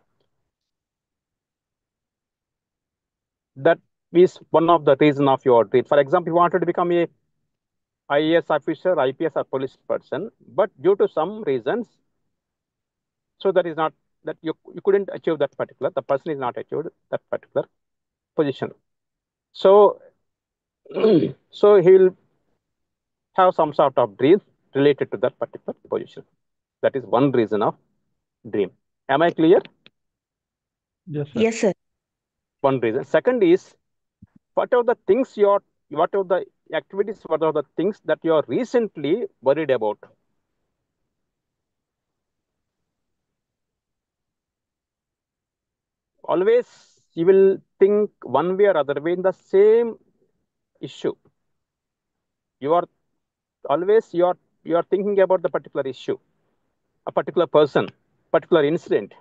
that is one of the reason of your dream. For example, you wanted to become a IAS officer, IPS or police person, but due to some reasons, so that is not that you couldn't achieve that particular, the person is not achieved that particular position. So so he will have some sort of dream related to that particular position. That is one reason of dream. Am I clear? Yes, sir. Yes, sir. One reason. Second is whatever the things whatever the activities, whatever the things that you are recently worried about. Always you will think one way or other way in the same issue. You are always you are thinking about the particular issue, a particular person, particular incident.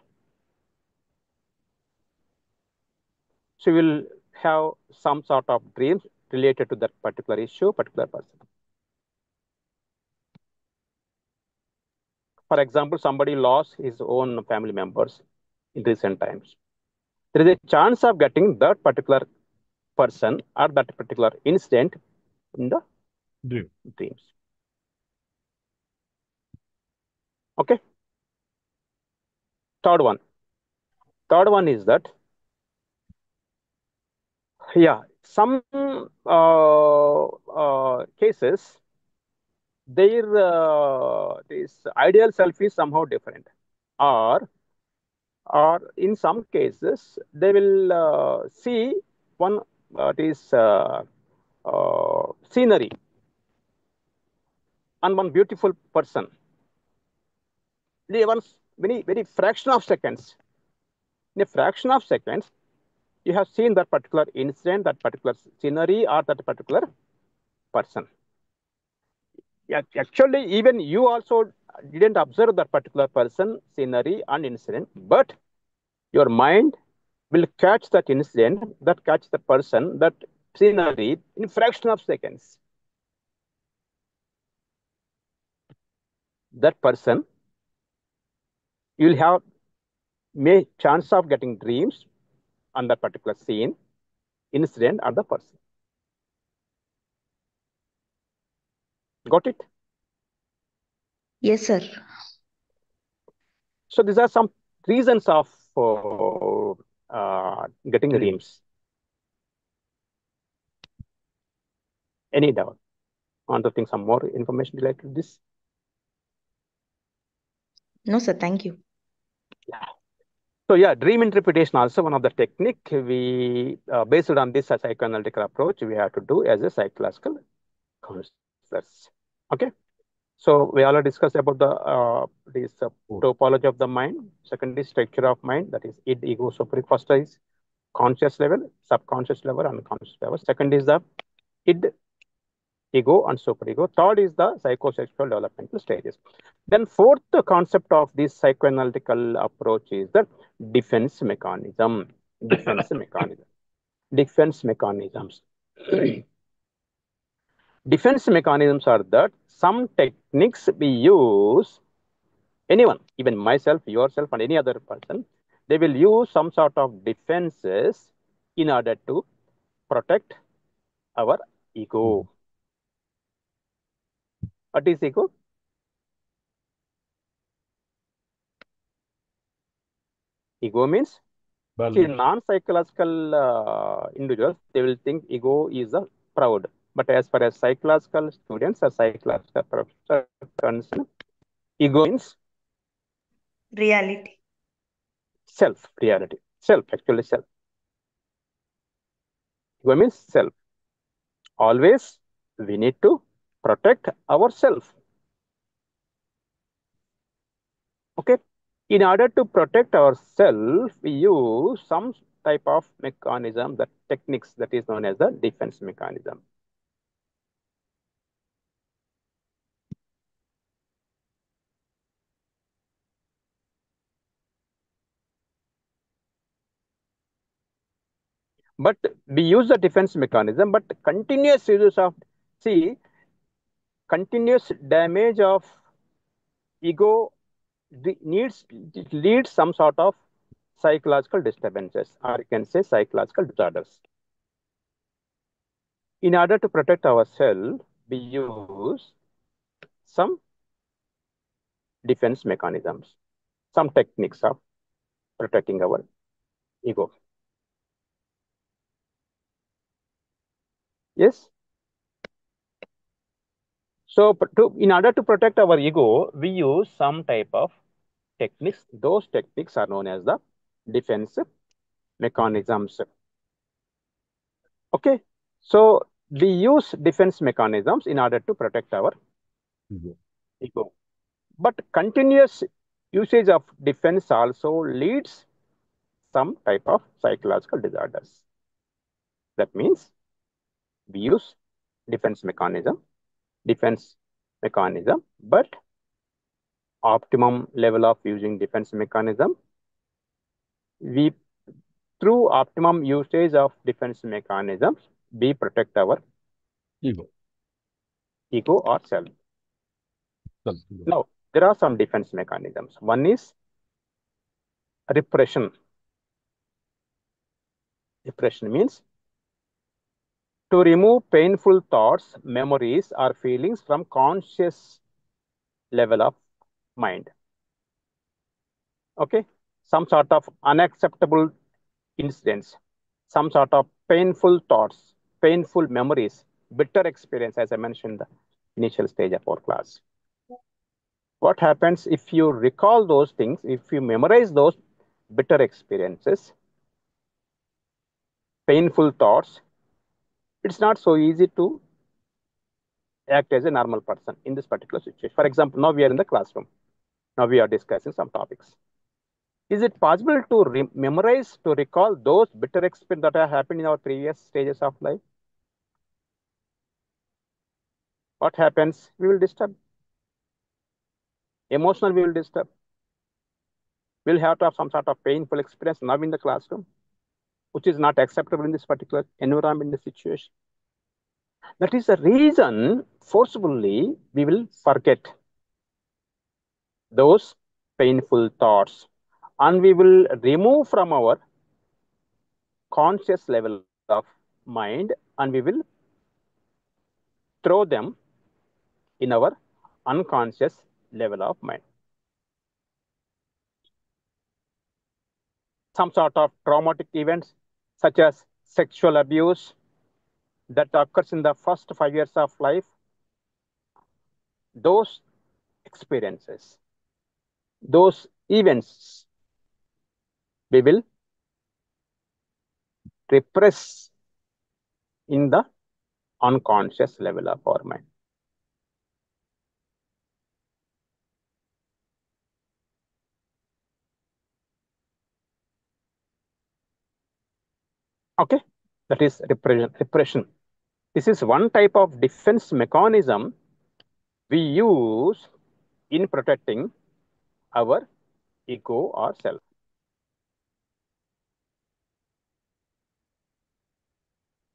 So you will have some sort of dreams related to that particular issue, particular person. For example, somebody lost his own family members in recent times. There is a chance of getting that particular person or that particular incident in the Dream. dreams. Okay. Third one. Third one is that, yeah, some cases, their this ideal self is somehow different, or in some cases they will see one this scenery and one beautiful person. They once very fraction of seconds. In a fraction of seconds, you have seen that particular incident, that particular scenery, or that particular person. Yeah, actually, even you also didn't observe that particular person, scenery, and incident, but your mind will catch that incident, that catch the person, that scenery in fraction of seconds. That person, you'll have may chance of getting dreams on that particular scene, incident, or the person. Got it? Yes, sir. So these are some reasons of getting Dream. dreams. Any doubt? Want to think some more information related to this? No, sir. Thank you. Yeah. So yeah, dream interpretation also one of the technique we based on this psychoanalytical approach we have to do as a psychological counselors. Okay. So we already discussed about the this topology of the mind. Second is structure of mind, that is id, ego, super. First is conscious level, subconscious level, unconscious level. Second is the id, ego, and superego. Third is the psychosexual developmental stages. Then fourth concept of this psychoanalytical approach is the defense mechanism. Defense mechanism. Defense mechanisms. Defense mechanisms are that some techniques we use, anyone, even myself, yourself, and any other person, they will use some sort of defenses in order to protect our ego. What is ego? Ego means, see, Balance. non-psychological individuals, they will think ego is a proud. But as far as psychological students or psychological professors are concerned, ego means Reality. self, reality. Self, actually self. Ego means self. Always we need to protect ourselves. Okay. In order to protect ourselves, we use some type of mechanism, that techniques that is known as the defense mechanism. But we use the defense mechanism, but continuous use of, see, continuous damage of ego leads some sort of psychological disturbances, or you can say psychological disorders. In order to protect ourselves, we use some defense mechanisms, some techniques of protecting our ego. Yes. So in order to protect our ego, we use some type of techniques. Those techniques are known as the defense mechanisms. Okay. So we use defense mechanisms in order to protect our ego. But continuous usage of defense also leads some type of psychological disorders. That means we use defense mechanism, but optimum level of using defense mechanism, we, through optimum usage of defense mechanisms, we protect our Ego. or self. Now, there are some defense mechanisms. One is repression. Repression means to remove painful thoughts, memories, or feelings from conscious level of mind. Okay, some sort of unacceptable incidents, some sort of painful thoughts, painful memories, bitter experience, as I mentioned in the initial stage of our class. What happens if you recall those things, if you memorize those bitter experiences, painful thoughts, it's not so easy to act as a normal person in this particular situation. For example, now we are in the classroom. Now we are discussing some topics. Is it possible to memorize, to recall those bitter experiences that have happened in our previous stages of life? What happens? We will disturb. Emotional, we will disturb. We'll have to have some sort of painful experience now in the classroom, which is not acceptable in this particular environment, in the situation. That is the reason, forcibly, we will forget those painful thoughts, and we will remove from our conscious level of mind, and we will throw them in our unconscious level of mind. Some sort of traumatic events, such as sexual abuse, that occurs in the first 5 years of life, those experiences, those events, we will repress in the unconscious level of our mind. Okay, that is repression. This is one type of defense mechanism we use in protecting our ego or self.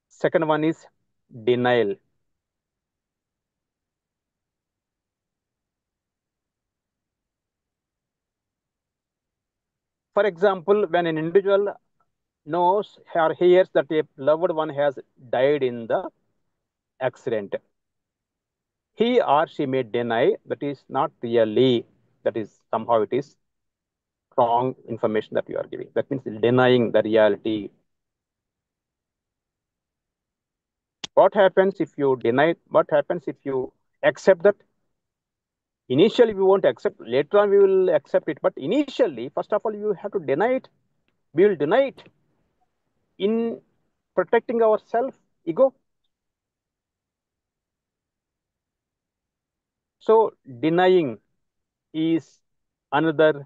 Second one is denial. For example, when an individual knows or hears that a loved one has died in the accident, he or she may deny that is not really, that is somehow it is wrong information that you are giving. That means denying the reality. What happens if you deny? What happens if you accept that? Initially, we won't accept. Later on, we will accept it. But initially, first of all, you have to deny it. We will deny it in protecting our self ego. So denying is another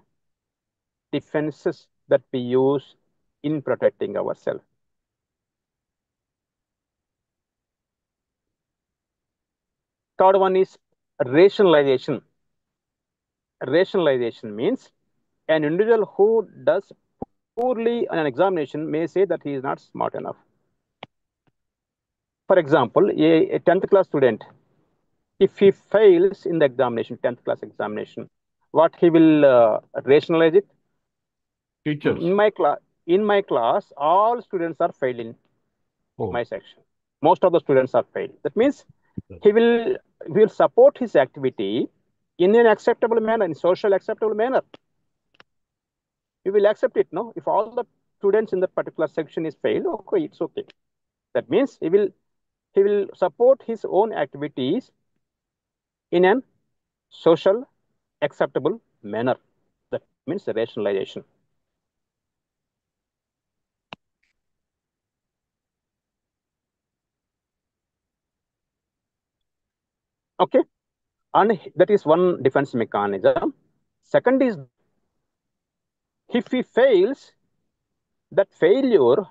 defenses that we use in protecting ourselves. Third one is rationalization. Rationalization means an individual who does poorly on an examination may say that he is not smart enough. For example, a 10th class student, if he fails in the examination, 10th class examination, what he will rationalize it? Teachers. In my class, all students are failing. Oh. My section. Most of the students are failed. That means he will support his activity in an acceptable manner, in social acceptable manner. He will accept it, no? If all the students in that particular section is failed, okay, it's okay. That means he will support his own activities in an social acceptable manner. That means the rationalization. Okay, and that is one defense mechanism. Second is if he fails, that failure,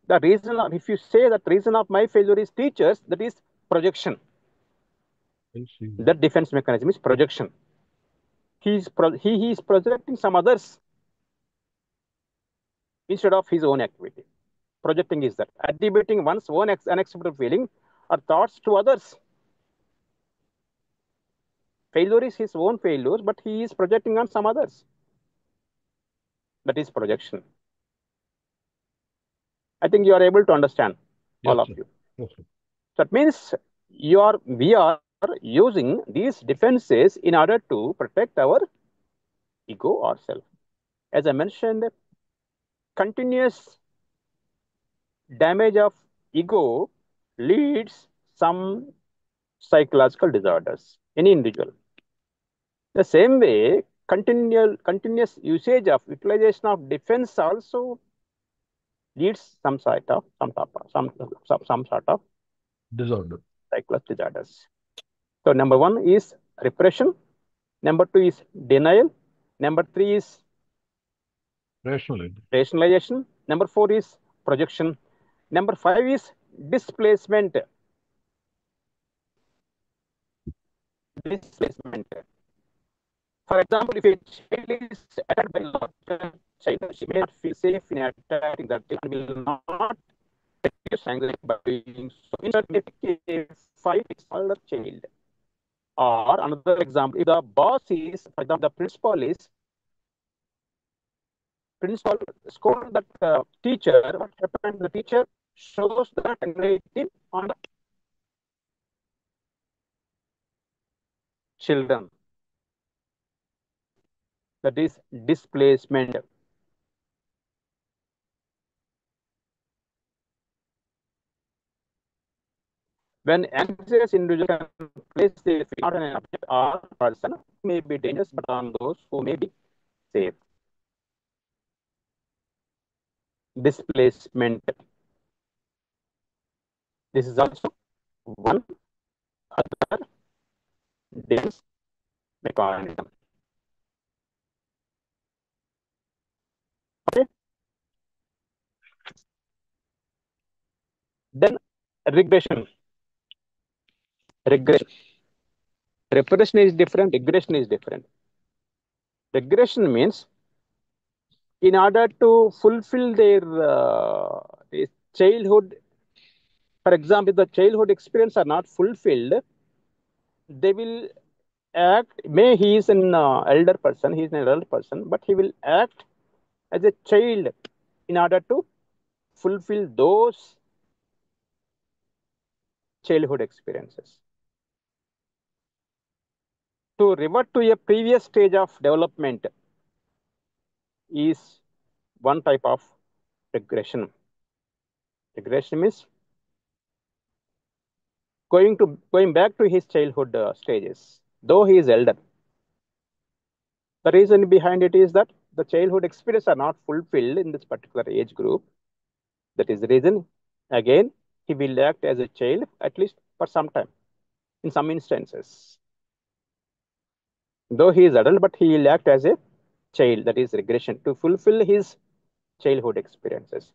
the reason of, if you say that reason of my failure is teachers, that is projection. That defense mechanism is projection. He is projecting some others instead of his own activity. Projecting is that attributing one's own unacceptable feeling or thoughts to others. Failure is his own failures, but he is projecting on some others. That is projection. I think you are able to understand, all of you. Yes, That means we are using these defenses in order to protect our ego or self. As I mentioned, continuous damage of ego leads some psychological disorders in individual. The same way, continuous usage of utilization of defense also leads some sort of disorder. psychological disorders. So number one is repression. Number two is denial. Number three is rationalization. Number four is projection. Number five is displacement. For example, if a child is attacked by a larger child, she may not feel safe in attacking that child and will not reduce anxiety by doing so. Instead, may pick a fight with smaller child. Or another example, if the boss is, for example, the principal scold that teacher, what happened? The teacher shows that anxiety on the children. That is displacement. When anxious individual can place their feet not on an object or person who may be dangerous, but on those who may be safe. Displacement. This is also one other defense mechanism. Okay. Then regression. Repression is different, regression is different. Regression means in order to fulfill their childhood, for example, if the childhood experience are not fulfilled, they will act, he is an elder person, he is an adult person, but he will act as a child in order to fulfill those childhood experiences. To revert to a previous stage of development, is one type of regression. Regression means going back to his childhood stages, though he is elder. The reason behind it is that the childhood experiences are not fulfilled in this particular age group. That is the reason. Again, he will act as a child at least for some time. In some instances, though he is adult, but he will act as a child. That is regression to fulfill his childhood experiences.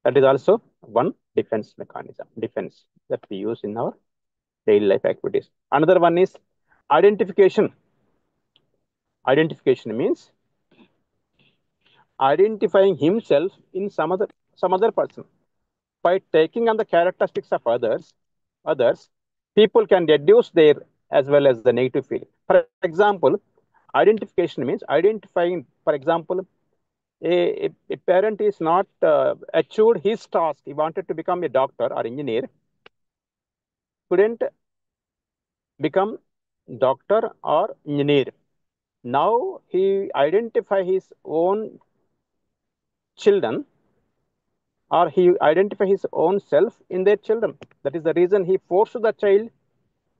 That is also one defense mechanism, defense that we use in our daily life activities. Another one is identification. Identification means identifying himself in some other person. By taking on the characteristics of others, people can reduce their as well as the negative feeling. For example, identification means identifying, for example, a parent is not achieved his task. He wanted to become a doctor or engineer, couldn't become doctor or engineer. Now he identify his own children, or he identify his own self in their children. That is the reason he forced the child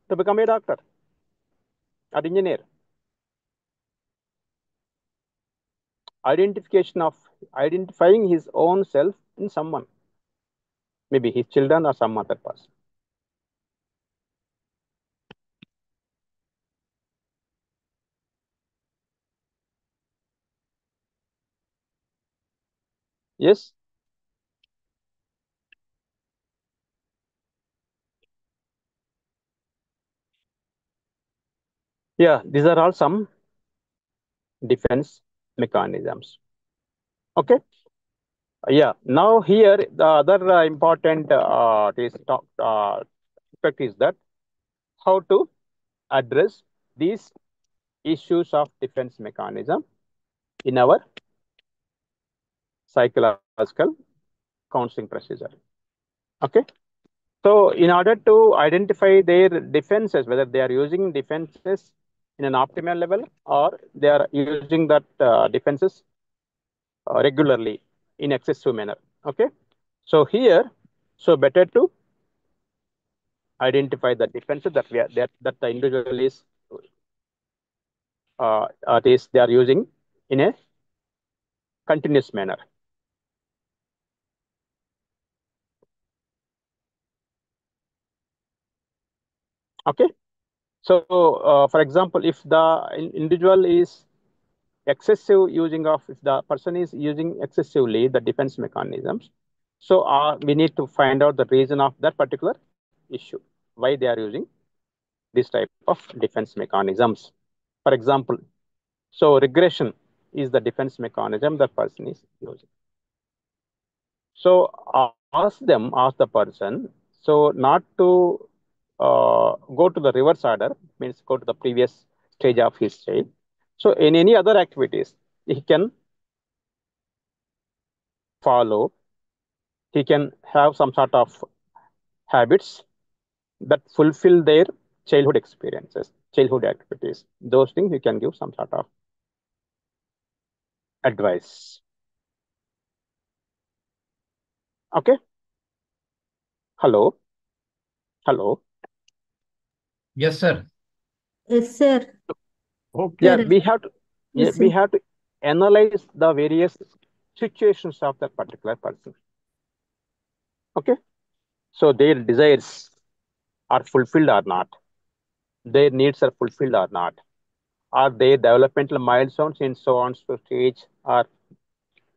to become a doctor or engineer. Identification of identifying his own self in someone, maybe his children or some other person. Yes. Yeah, these are all some defense mechanisms. Okay. Yeah. Now here the other important aspect is that how to address these issues of defense mechanism in our psychological counseling procedure. Okay. So in order to identify their defenses, whether they are using defenses in an optimal level or they are using that defenses regularly in excessive manner. Okay. So here, so better to identify the defenses that that the individual is they are using in a continuous manner. Okay. So for example, if the individual is excessive using of, if the person is using excessively the defense mechanisms, so we need to find out the reason of that particular issue, why they are using this type of defense mechanisms. For example, so regression is the defense mechanism the person is using. So ask the person, so not to go to the reverse order, means go to the previous stage of his child. So in any other activities, he can follow, he can have some sort of habits that fulfill their childhood experiences, childhood activities. Those things you can give some sort of advice. Okay. Hello. Hello. Yes, sir. Yes, sir. Okay. Yeah, Sir, we have to yes, we sir. have to analyze the various situations of that particular person. Okay. So their desires are fulfilled or not, their needs are fulfilled or not, are their developmental milestones in so on so stage are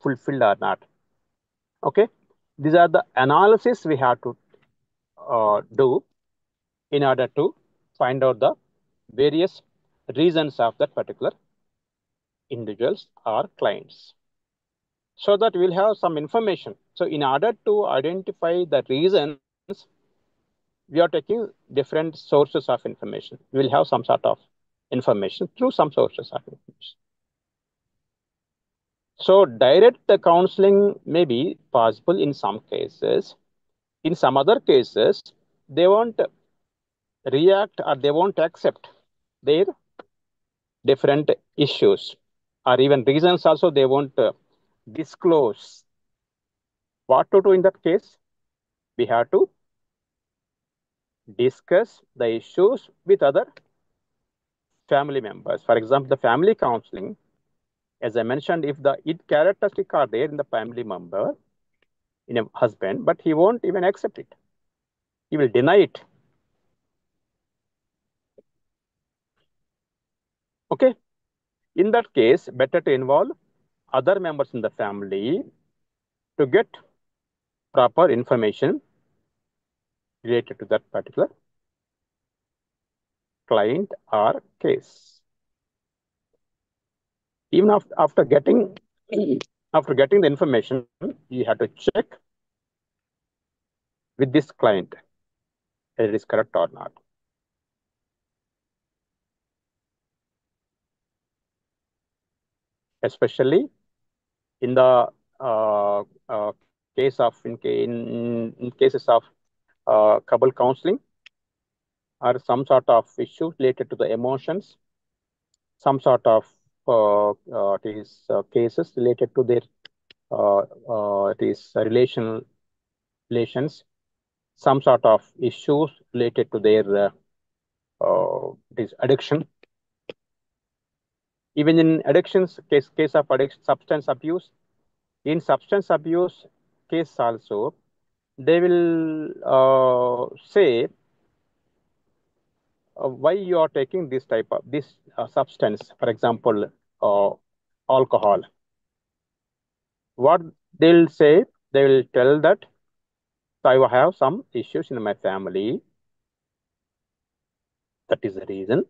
fulfilled or not. Okay. These are the analysis we have to do in order to find out the various reasons of that particular individuals or clients, so that we'll have some information. So in order to identify the reasons, we are taking different sources of information. We will have some sort of information through some sources of information. So direct the counseling may be possible in some cases. In some other cases, they won't react or they won't accept their different issues. or even reasons also they won't disclose. What to do in that case? We have to discuss the issues with other family members. For example, the family counseling, as I mentioned, if the it characteristic are there in the family member, in a husband, but he won't even accept it. He will deny it. Okay. In that case, better to involve other members in the family to get proper information related to that particular client or case. Even after getting the information, you have to check with this client whether it is correct or not. Especially in the case of in cases of couple counseling or some sort of issue related to the emotions, some sort of cases related to their relations, some sort of issues related to their addiction. Even in addictions, case of addiction, substance abuse, in substance abuse case also, they will say why you are taking this type of this substance, for example, alcohol. What they'll say, they will tell that I have some issues in my family. That is the reason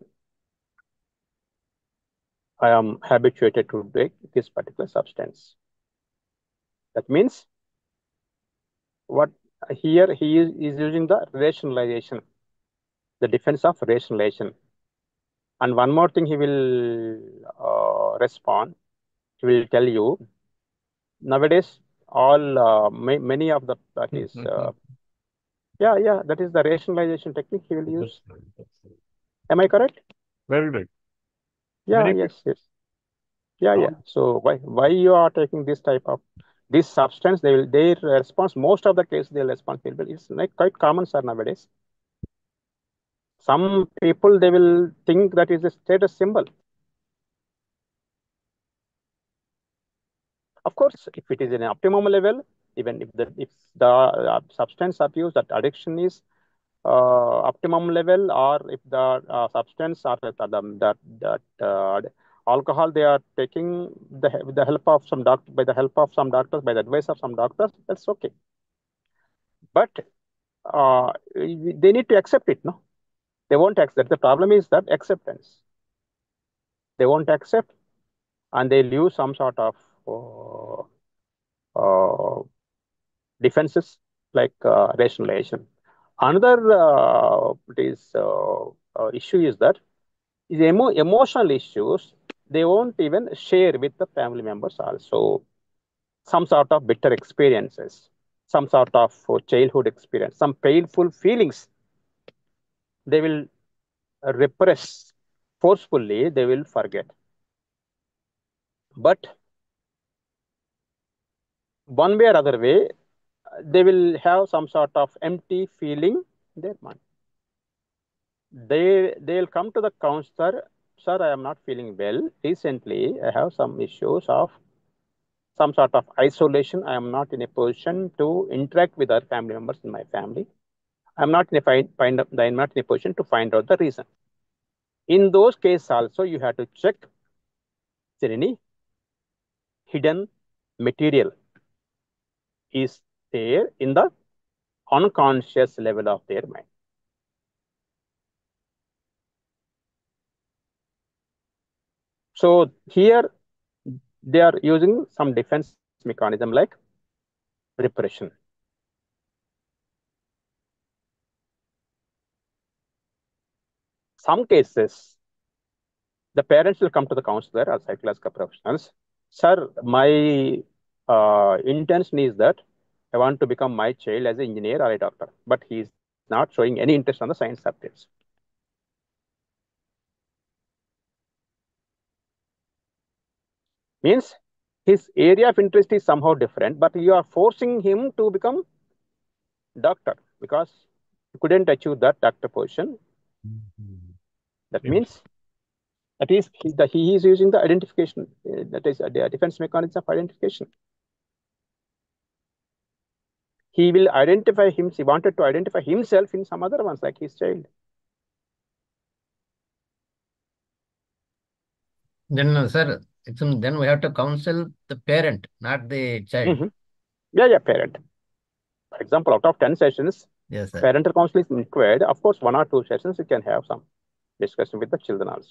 I am habituated to take this particular substance. That means what here he is using the rationalization, the defense of rationalization. And one more thing he will respond, he will tell you, nowadays, all many of the, that is, that is the rationalization technique he will use. Am I correct? Very right. Yeah, Many yes. Yeah. So why you are taking this type of this substance? Their response, most of the case their response will be, it's like quite common, sir, nowadays. Some people, they will think that is a status symbol. Of course, if it is in an optimum level, even if the substance abuse, that addiction is optimum level, or if the substance or that alcohol they are taking with the help of some doctor, by the help of some doctors, by the advice of some doctors, that's okay. But they need to accept it, no? They won't accept. The problem is that acceptance. They won't accept, and they'll use some sort of defenses like rationalization. Another issue is that emotional issues, they won't even share with the family members also. Some sort of bitter experiences, some sort of childhood experience, some painful feelings, they will repress forcefully, they will forget. But one way or other way, they will have some sort of empty feeling in their mind. They'll come to the counselor, sir, I am not feeling well. Recently I have some issues of some sort of isolation. I am not in a position to interact with other family members in my family. I'm not in I'm not in a position to find out the reason. In those cases also, you have to check, is there any hidden material is there in the unconscious level of their mind. So here they are using some defense mechanism like repression. Some cases, the parents will come to the counselor or psychological professionals. Sir, my intention is that I want to become my child as an engineer or a doctor, but he is not showing any interest on the science subjects. Means his area of interest is somehow different, but you are forcing him to become doctor because he couldn't achieve that doctor position. That means that is he is using the identification. That is a defense mechanism of identification. He will identify him. He wanted to identify himself in some other ones, like his child. Then, sir, then we have to counsel the parent, not the child. Yeah, parent. For example, out of 10 sessions, Yes, sir. parental counseling is required. Of course, 1 or 2 sessions you can have some discussion with the children also.